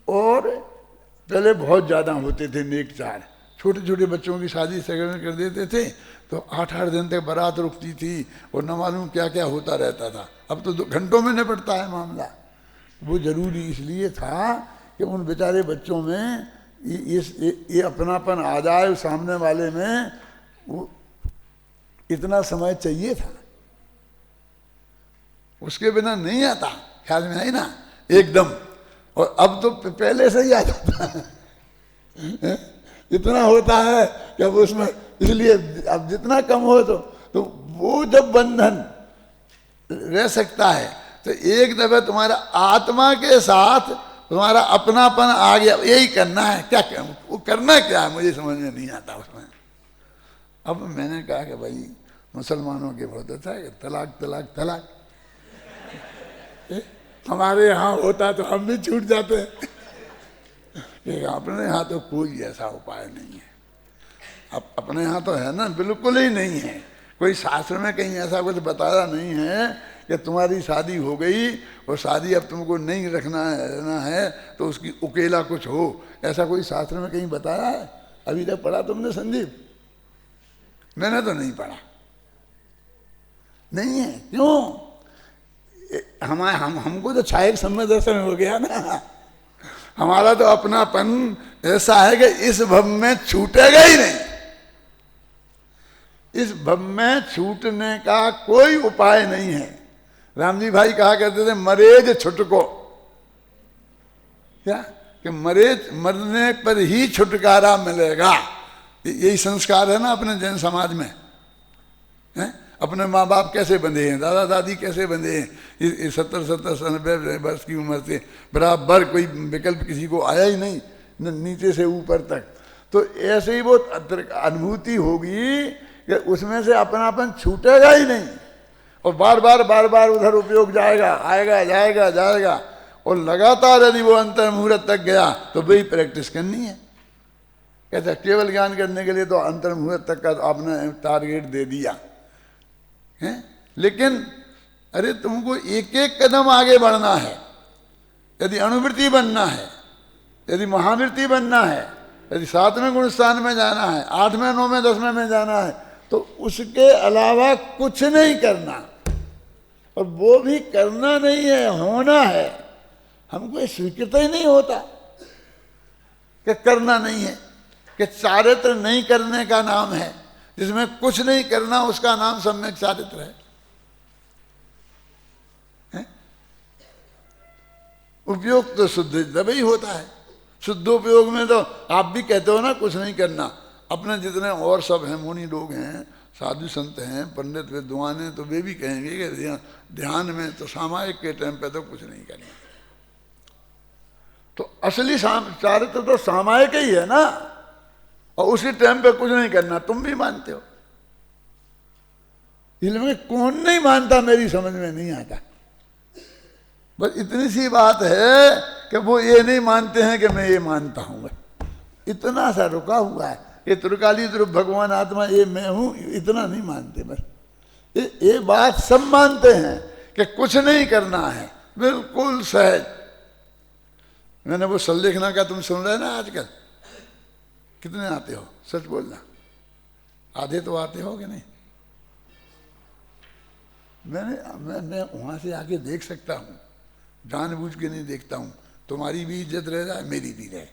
Speaker 1: और पहले बहुत ज़्यादा होते थे नेक चार, छोटे छोटे बच्चों की शादी सगन कर देते थे तो 8-8 दिन तक बारात रुकती थी और न मालूम क्या क्या होता रहता था। अब तो 2 घंटों में निपटता है मामला। वो जरूरी इसलिए था कि उन बेचारे बच्चों में ये अपनापन आ जाए सामने वाले में, वो इतना समय चाहिए था, उसके बिना नहीं आता। ख्याल में आई ना एकदम। और अब तो पहले से ही आ जाता है। इतना होता है कि अब उसमें, इसलिए अब जितना कम हो तो वो जब बंधन रह सकता है तो एक दफे तुम्हारा आत्मा के साथ तुम्हारा अपनापन आ गया। यही करना है, क्या वो करना क्या है मुझे समझ में नहीं आता उसमें। अब मैंने कहा कि भाई मुसलमानों के बहुत अच्छा है तलाक तलाक तलाक, हमारे यहाँ होता तो हम भी छूट जाते हैं। अपने यहाँ तो कोई ऐसा उपाय नहीं है। अब अपने यहाँ तो है ना, बिल्कुल ही नहीं है। कोई शास्त्र में कहीं ऐसा कुछ बताया नहीं है कि तुम्हारी शादी हो गई और शादी अब तुमको नहीं रहना है तो उसकी उकेला कुछ हो, ऐसा कोई शास्त्र में कहीं बताया है? अभी तक पढ़ा तुमने संदीप? मैंने तो नहीं पढ़ा, नहीं है। क्यों? हमको तो छायक सम्य दर्शन हो गया ना। हमारा तो अपनापन ऐसा है कि इस भव में छूटेगा ही नहीं। इस भव में छूटने का कोई उपाय नहीं है। रामजी भाई कहा करते थे मरेज छुटको, क्या कि मरने पर ही छुटकारा मिलेगा। यही संस्कार है ना अपने जैन समाज में, है? अपने माँ बाप कैसे बंधे हैं, दादा दादी कैसे बंधे हैं, इस 70 90 वर्ष की उम्र से बराबर कोई विकल्प किसी को आया ही नहीं, नीचे से ऊपर तक। तो ऐसे ही वो अनुभूति होगी कि उसमें से अपनापन छूटेगा ही नहीं, और बार बार उधर उपयोग जाएगा, आएगा जाएगा जाएगा, और लगातार यदि वो अंतर मुहूर्त तक गया तो वही प्रैक्टिस करनी है। कहते केवल ज्ञान करने के लिए तो अंतर मुहूर्त तक का आपने टारगेट दे दिया है, लेकिन अरे तुमको एक एक कदम आगे बढ़ना है। यदि अनुवृत्ति बनना है, यदि महावृत्ति बनना है, यदि 7वें गुण स्थान में जाना है, 8वें 9वें 10वें में जाना है, तो उसके अलावा कुछ नहीं करना। और वो भी करना नहीं है, होना है। हमको ये स्वीकृत ही नहीं होता कि करना नहीं है, कि चारित्र नहीं करने का नाम है, जिसमें कुछ नहीं करना उसका नाम सम्यक चारित्र है। उपयोग तो शुद्ध जब ही होता है। शुद्धोपयोग में तो आप भी कहते हो ना कुछ नहीं करना, अपने जितने और सब हैं, मुनि लोग हैं, साधु संत हैं, पंडित विद्वान हैं, तो वे भी कहेंगे कि ध्यान में तो सामायिक के टाइम पे तो कुछ नहीं करना। तो असली चारित्र तो सामायिक ही है ना, और उसी टाइम पे कुछ नहीं करना तुम भी मानते हो। इसलिए कौन नहीं मानता मेरी समझ में नहीं आता। बस इतनी सी बात है कि वो ये नहीं मानते हैं कि मैं ये मानता हूं, इतना सा रुका हुआ है। ये त्रिकाली ध्रुव भगवान आत्मा ये मैं हूं, इतना नहीं मानते। बस ये बात सब मानते हैं कि कुछ नहीं करना है, बिल्कुल सहज। मैंने वो संलेखना का तुम सुन रहे ना आजकल, कितने आते हो? सच बोलना, आधे तो आते हो कि नहीं? मैं वहां से आके देख सकता हूं, जानबूझ के नहीं देखता हूं। तुम्हारी भी इज्जत रह जाए, मेरी भी रहे,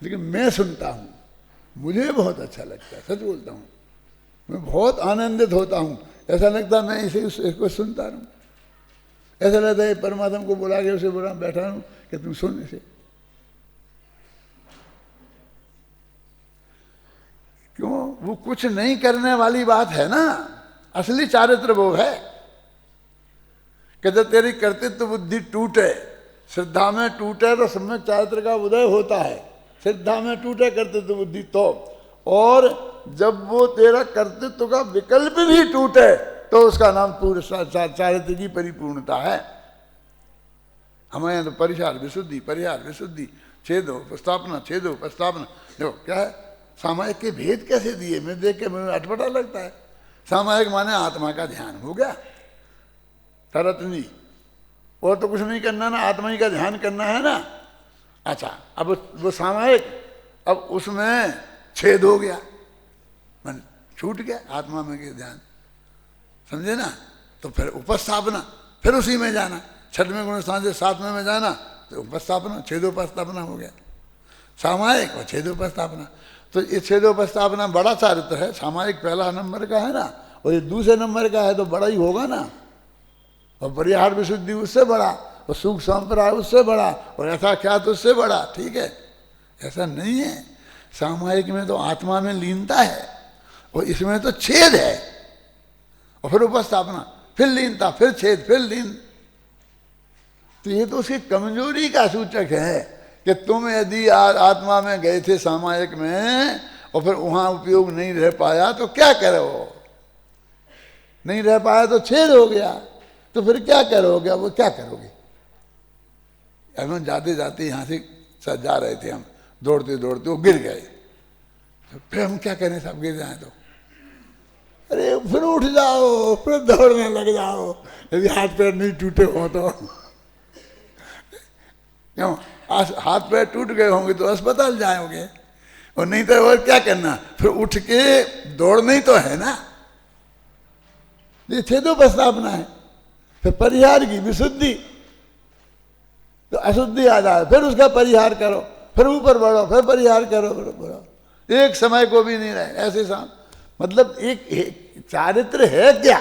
Speaker 1: लेकिन मैं सुनता हूं, मुझे बहुत अच्छा लगता है। सच बोलता हूं, मैं बहुत आनंदित होता हूं। ऐसा लगता है मैं इसको सुनता रहूं। ऐसा लगता है परमात्मा को बुला के उसे बुला बैठा हूं कि तुम सुन इसे। क्यों? वो कुछ नहीं करने वाली बात है ना। असली चारित्र वो है कि जब तेरी कर्तृत्व बुद्धि टूटे, श्रद्धा में टूटे तो सम्यक चारित्र का उदय होता है। श्रद्धा में टूटे कर्तृत्व बुद्धि तो, और जब वो तेरा कर्तृत्व का विकल्प भी टूटे तो उसका नाम पूर्ण चारित्र की परिपूर्णता है। हमारे यहाँ तो परिहार विशुद्धि, परिहार विशुद्धि, छेदो उपस्थापना, छेदो उपस्थापना। देखो क्या है, सामायिक के भेद कैसे दिए, मैं देख के मुझे अटपटा लगता है। सामायिक माने आत्मा का ध्यान हो गया, तरतनी, और तो कुछ नहीं करना ना, आत्मा ही का ध्यान करना है ना। अच्छा, अब वो सामायिक, अब उसमें छेद हो गया, मन छूट गया आत्मा में के ध्यान, समझे ना? तो फिर उपस्थापना, फिर उसी में जाना, 6वें गुण स्थान से 7वें में जाना, तो उपस्थापना, छेदोपस्थापना हो गया। सामायिक और छेदोपस्थापना, तो ये छेदोपस्थापना बड़ा चारित्र है। सामायिक पहला नंबर का है ना, और ये दूसरे नंबर का है, तो बड़ा ही होगा ना। और परिहार विशुद्धि उससे बड़ा, और सुख संप्राय उससे बड़ा, और यथाख्यात उससे बड़ा। ठीक है, ऐसा नहीं है। सामायिक में तो आत्मा में लीनता है, और इसमें तो छेद है, और फिर उपस्थापना, फिर लीनता, फिर छेद, फिर लीन। तो ये तो उसकी कमजोरी का सूचक है कि तुम यदि आत्मा में गए थे सामायिक में, और फिर वहां उपयोग नहीं रह पाया, तो क्या करो? नहीं रह पाया तो छेद हो गया, तो फिर क्या करोगे? वो क्या करोगे? हम जाते जाते यहाँ से जा रहे थे, हम दौड़ते दौड़ते वो गिर गए, तो फिर हम क्या करें? सब गिर जाए तो अरे फिर उठ जाओ, फिर दौड़ने लग जाओ, यदि हाथ पैर नहीं टूटे हो तो। क्यों? हाथ पैर टूट गए होंगे तो अस्पताल जाओगे, और नहीं तो और क्या करना? फिर उठ के दौड़ना ही तो है ना। ये छेदोपस्थापना है। फिर परिहार की विशुद्धि, तो अशुद्धि आ जाए, फिर उसका परिहार करो, फिर ऊपर बढ़ो, फिर परिहार करो, बढ़ो। एक समय को भी नहीं रहे ऐसे साथ। मतलब एक चारित्र है क्या?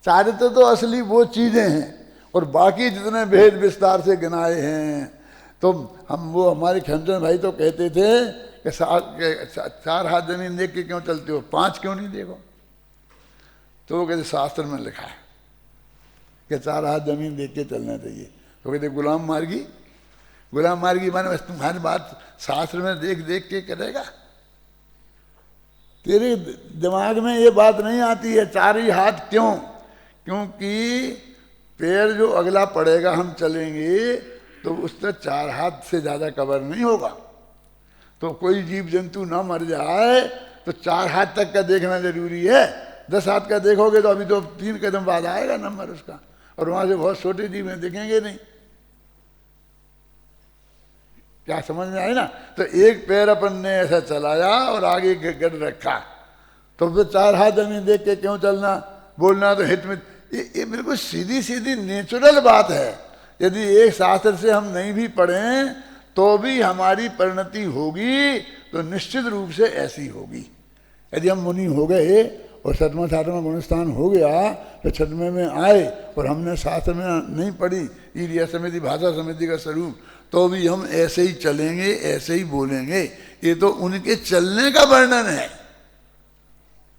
Speaker 1: चारित्र तो असली वो चीजें हैं, और बाकी जितने भेद विस्तार से गिनाए हैं, तो हम वो हमारे खंडन भाई तो कहते थे कि 4 हाथ जमीन देख के क्यों चलते हो, 5 क्यों नहीं देखो? तो वो कहते शास्त्र में लिखा है कि 4 हाथ जमीन देख के चलना चाहिए। तो कहते गुलाम मार्गी माने बस तुम्हारी बात शास्त्र में देख देख के करेगा? तेरे दिमाग में ये बात नहीं आती है 4 ही हाथ क्यों? क्योंकि पैर जो अगला पड़ेगा हम चलेंगे तो उससे 4 हाथ से ज्यादा कवर नहीं होगा। तो कोई जीव जंतु ना मर जाए तो 4 हाथ तक का देखना जरूरी है। 10 हाथ का देखोगे तो अभी तो 3 कदम बाद आएगा नंबर उसका, और वहां से बहुत छोटे जीव में दिखेंगे नहीं। क्या समझ में आई ना? तो एक पैर अपन ने ऐसा चलाया और आगे गड़ रखा, तो फिर 4 हाथ जमीन देख के क्यों चलना? बोलना तो हित में, ये बिल्कुल सीधी सीधी नेचुरल बात है। यदि एक शास्त्र से हम नहीं भी पढ़ें तो भी हमारी परिणति होगी तो निश्चित रूप से ऐसी होगी। यदि हम मुनि हो गए और 7वां 8वां गुणस्थान हो गया तो 6वें में आए और हमने शास्त्र में नहीं पढ़ी ईर्ष्या समिति भाषा समिति का स्वरूप, तो भी हम ऐसे ही चलेंगे, ऐसे ही बोलेंगे। ये तो उनके चलने का वर्णन है,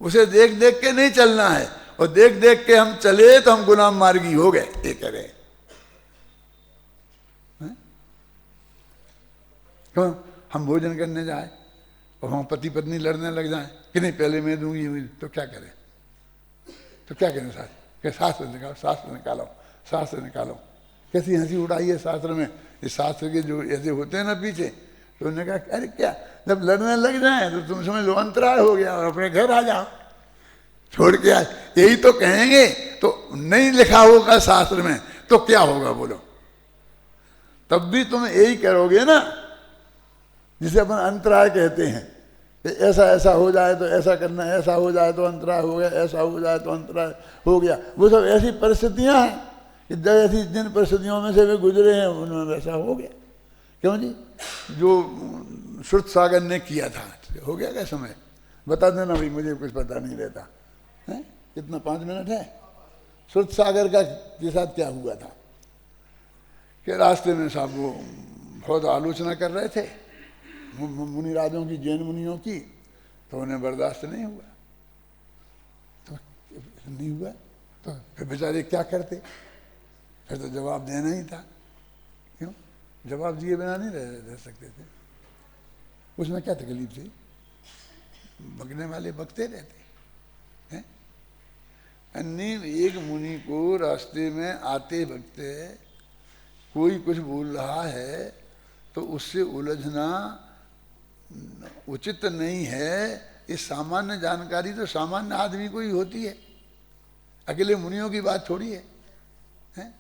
Speaker 1: उसे देख देख के नहीं चलना है। और देख देख के हम चले तो हम गुलाम मार्गी हो गए, ये करें। क्यों? हम भोजन करने जाए और वहां पति पत्नी लड़ने लग जाए कि नहीं पहले मैं दूंगी, तो क्या करें? तो क्या करें? शास्त्र निकालो, शास्त्र निकालो, शास्त्र निकालो। कैसी हंसी उड़ाई है शास्त्र में। इस शास्त्र के जो ऐसे होते हैं ना पीछे, तो उन्होंने कहा अरे क्या, जब लड़ने लग जाए तो तुम समझ लो अंतराय हो गया और अपने घर आ जाओ, छोड़ के आए। यही तो कहेंगे। तो नहीं लिखा होगा शास्त्र में तो क्या होगा बोलो? तब भी तुम यही करोगे ना, जिसे अपन अंतराय कहते हैं। ऐसा ऐसा हो जाए तो ऐसा करना, ऐसा हो जाए तो अंतराय हो गया, ऐसा हो जाए तो अंतराय हो गया। वो सब ऐसी परिस्थितियां हैं कि जैसी जिन परिस्थितियों में से वे गुजरे हैं उन्होंने वैसा हो गया। क्यों जी? जो श्रुत सागर ने किया था हो गया क्या समय? बता देना भाई, मुझे कुछ पता नहीं रहता है। कितना 5 मिनट है? श्रुत सागर का के साथ क्या हुआ था कि रास्ते में साहब वो बहुत आलोचना कर रहे थे मुनिराजों की, जैन मुनियों की, तो उन्हें बर्दाश्त नहीं हुआ। तो नहीं हुआ तो फिर बेचारे क्या करते? फिर तो जवाब देना ही था। क्यों? जवाब दिए बिना नहीं रह सकते थे। उसमें क्या तकलीफ थी? बकने वाले बकते रहते हैं। अन्य एक मुनि को रास्ते में आते बकते कोई कुछ बोल रहा है तो उससे उलझना उचित नहीं है। ये सामान्य जानकारी तो सामान्य आदमी को ही होती है, अकेले मुनियों की बात थोड़ी है, हैं?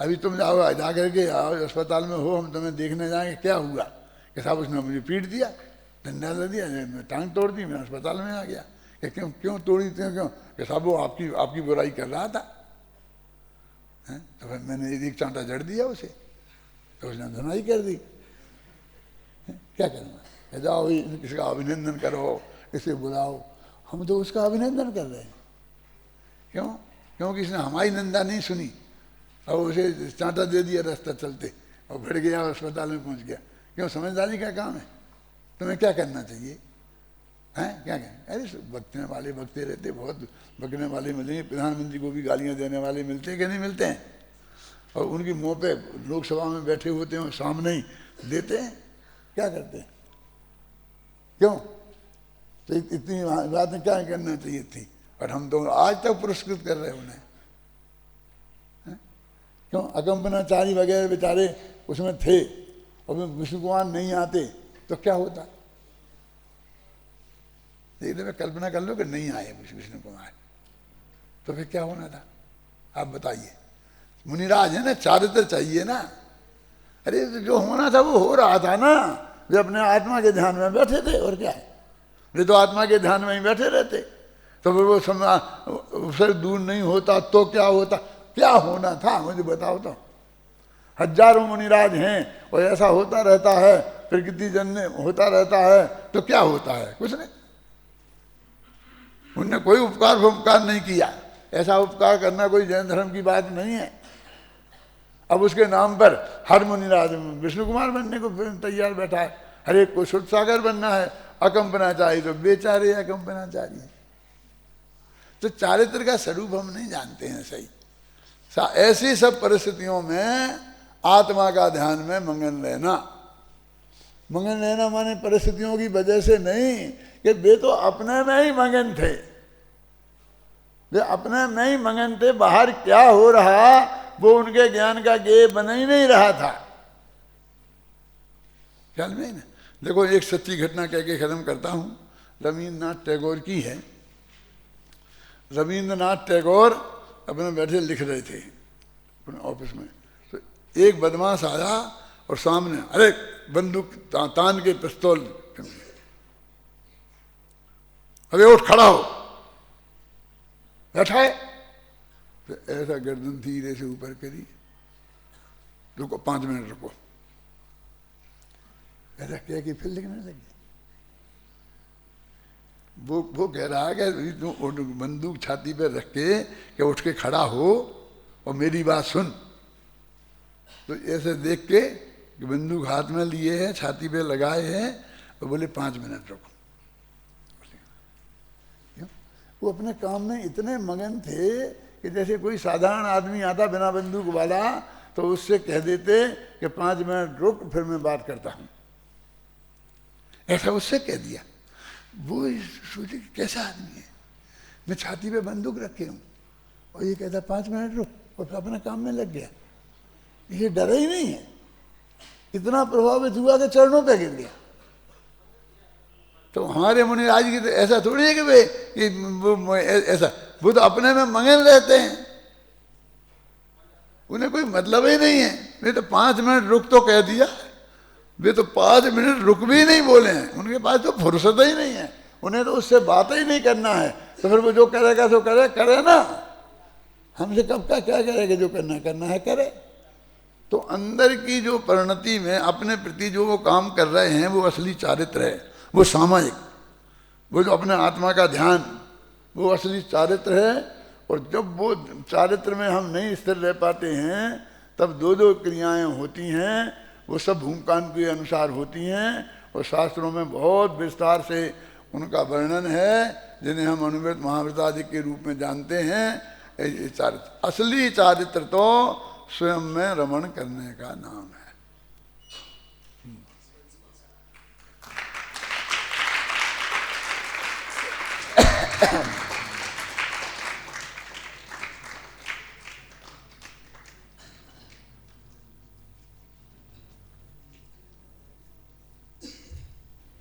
Speaker 1: अभी तुम जाओ, जा करके आओ अस्पताल में हो, हम तुम्हें देखने जाएंगे, क्या हुआ कि साहब उसने मुझे पीट दिया, डंडा लग दिया, टांग तोड़ दी, मैं अस्पताल में आ गया। कि क्यों क्यों तोड़ी थी? क्यों? कि साहब वो आपकी बुराई कर रहा था, हैं? तो फिर मैंने एक चांटा जड़ दिया उसे, तो उसने धुनाई कर दी। क्या करना? जाओ इसका अभिनंदन करो, इसे बुलाओ। हम तो उसका अभिनंदन कर रहे हैं। क्यों? क्योंकि इसने हमारी निंदा नहीं सुनी और उसे चांटा दे दिया रास्ता चलते और भिड़ गया, अस्पताल में पहुंच गया। क्यों? समझदारी का काम है। तुम्हें क्या करना चाहिए? हैं? क्या कहें? अरे बकने वाले बकते रहते, बहुत बकने वाले मिलेंगे। प्रधानमंत्री को भी गालियां देने वाले मिलते हैं कि नहीं मिलते हैं? और उनकी मुँह पे लोकसभा में बैठे होते हैं, सामने ही देते हैं। क्या करते हैं? क्यों? तो इतनी बातें क्या करना चाहिए थी? और हम तो आज तक पुरस्कृत कर रहे हैं उन्हें। क्यों? अकंपनाचारी वगैरह बेचारे उसमें थे और विष्णु कुमार नहीं आते तो क्या होता? एक दफे कल्पना कर लो कि नहीं आए विष्णु कुमार, तो फिर क्या होना था? आप बताइए। मुनिराज है ना, चारित्र चाहिए ना। अरे जो होना था वो हो रहा था ना। वे अपने आत्मा के ध्यान में बैठे थे, और क्या है? वे तो आत्मा के ध्यान में ही बैठे रहते। तो फिर वो समय दूर नहीं होता तो क्या होता? क्या होना था मुझे बताओ तो। हजारों मुनिराज हैं और ऐसा होता रहता है, प्रकृति जन्य होता रहता है, तो क्या होता है? कुछ नहीं। उनने कोई उपकार नहीं किया। ऐसा उपकार करना कोई जैन धर्म की बात नहीं है। अब उसके नाम पर हर मुनिराज विष्णु कुमार बनने को तैयार बैठा है, हर एक को शुद्ध सागर बनना है, अकंपनाचारी तो बेचारे अकंपनाचारी है। तो चारित्र का स्वरूप हम नहीं जानते हैं सही। ऐसी सब परिस्थितियों में आत्मा का ध्यान में मगन रहना, मगन रहना माने परिस्थितियों की वजह से नहीं कि वे तो अपने में ही मगन थे, वे अपने में ही मगन थे, बाहर क्या हो रहा वो उनके ज्ञान का गेय बन ही नहीं रहा था। ख्याल में ना। देखो एक सच्ची घटना कह के खत्म करता हूं, रविन्द्रनाथ टैगोर की है। रविन्द्रनाथ टैगोर अपने बैठे लिख रहे थे अपने ऑफिस में, तो एक बदमाश आया और सामने अरे बंदूक तान के पिस्तौल, अरे उठ खड़ा हो, बैठा है, तो ऐसा गर्दन धीरे से ऊपर करी, रुको 5 मिनट रुको, ऐसा कह के फिर लिखने लगे। वो कह रहा है कि तुम बंदूक छाती पे रख के कि उठ के खड़ा हो और मेरी बात सुन। तो ऐसे देख के कि बंदूक हाथ में लिए है, छाती पे लगाए हैं, और बोले 5 मिनट रुको। वो अपने काम में इतने मगन थे कि जैसे कोई साधारण आदमी आता बिना बंदूक वाला तो उससे कह देते कि 5 मिनट रुक फिर मैं बात करता हूं, ऐसा उससे कह दिया। वो सोचे कि कैसा आदमी है, मैं छाती पे बंदूक रखे हूं और ये कहता 5 मिनट रुक, और फिर अपने काम में लग गया। ये डरा ही नहीं है, इतना प्रभावित हुआ कि चरणों पे गिर गया। तो हमारे मुनिराज की तो ऐसा थोड़ी है कि वे वो ऐसा, वो तो अपने में मगन रहते हैं, उन्हें कोई मतलब ही नहीं है। नहीं तो 5 मिनट रुक तो कह दिया, वे तो 5 मिनट रुक भी नहीं बोले हैं, उनके पास तो फुर्सत ही नहीं है, उन्हें तो उससे बात ही नहीं करना है। तो फिर वो जो करेगा तो करे ना, हमसे कब का क्या करेगा, जो करना है करे। तो अंदर की जो परिणति में अपने प्रति जो वो काम कर रहे हैं वो असली चारित्र है, वो सामायिक, वो जो अपने आत्मा का ध्यान, वो असली चारित्र है। और जब वो चारित्र में हम नहीं स्थिर रह पाते हैं तब जो क्रियाएं होती हैं वो सब भूमकांड के अनुसार होती हैं, और शास्त्रों में बहुत विस्तार से उनका वर्णन है, जिन्हें हम अनुव्रत महाव्रत आदि के रूप में जानते हैं। चारित्र, असली चारित्र तो स्वयं में रमण करने का नाम है।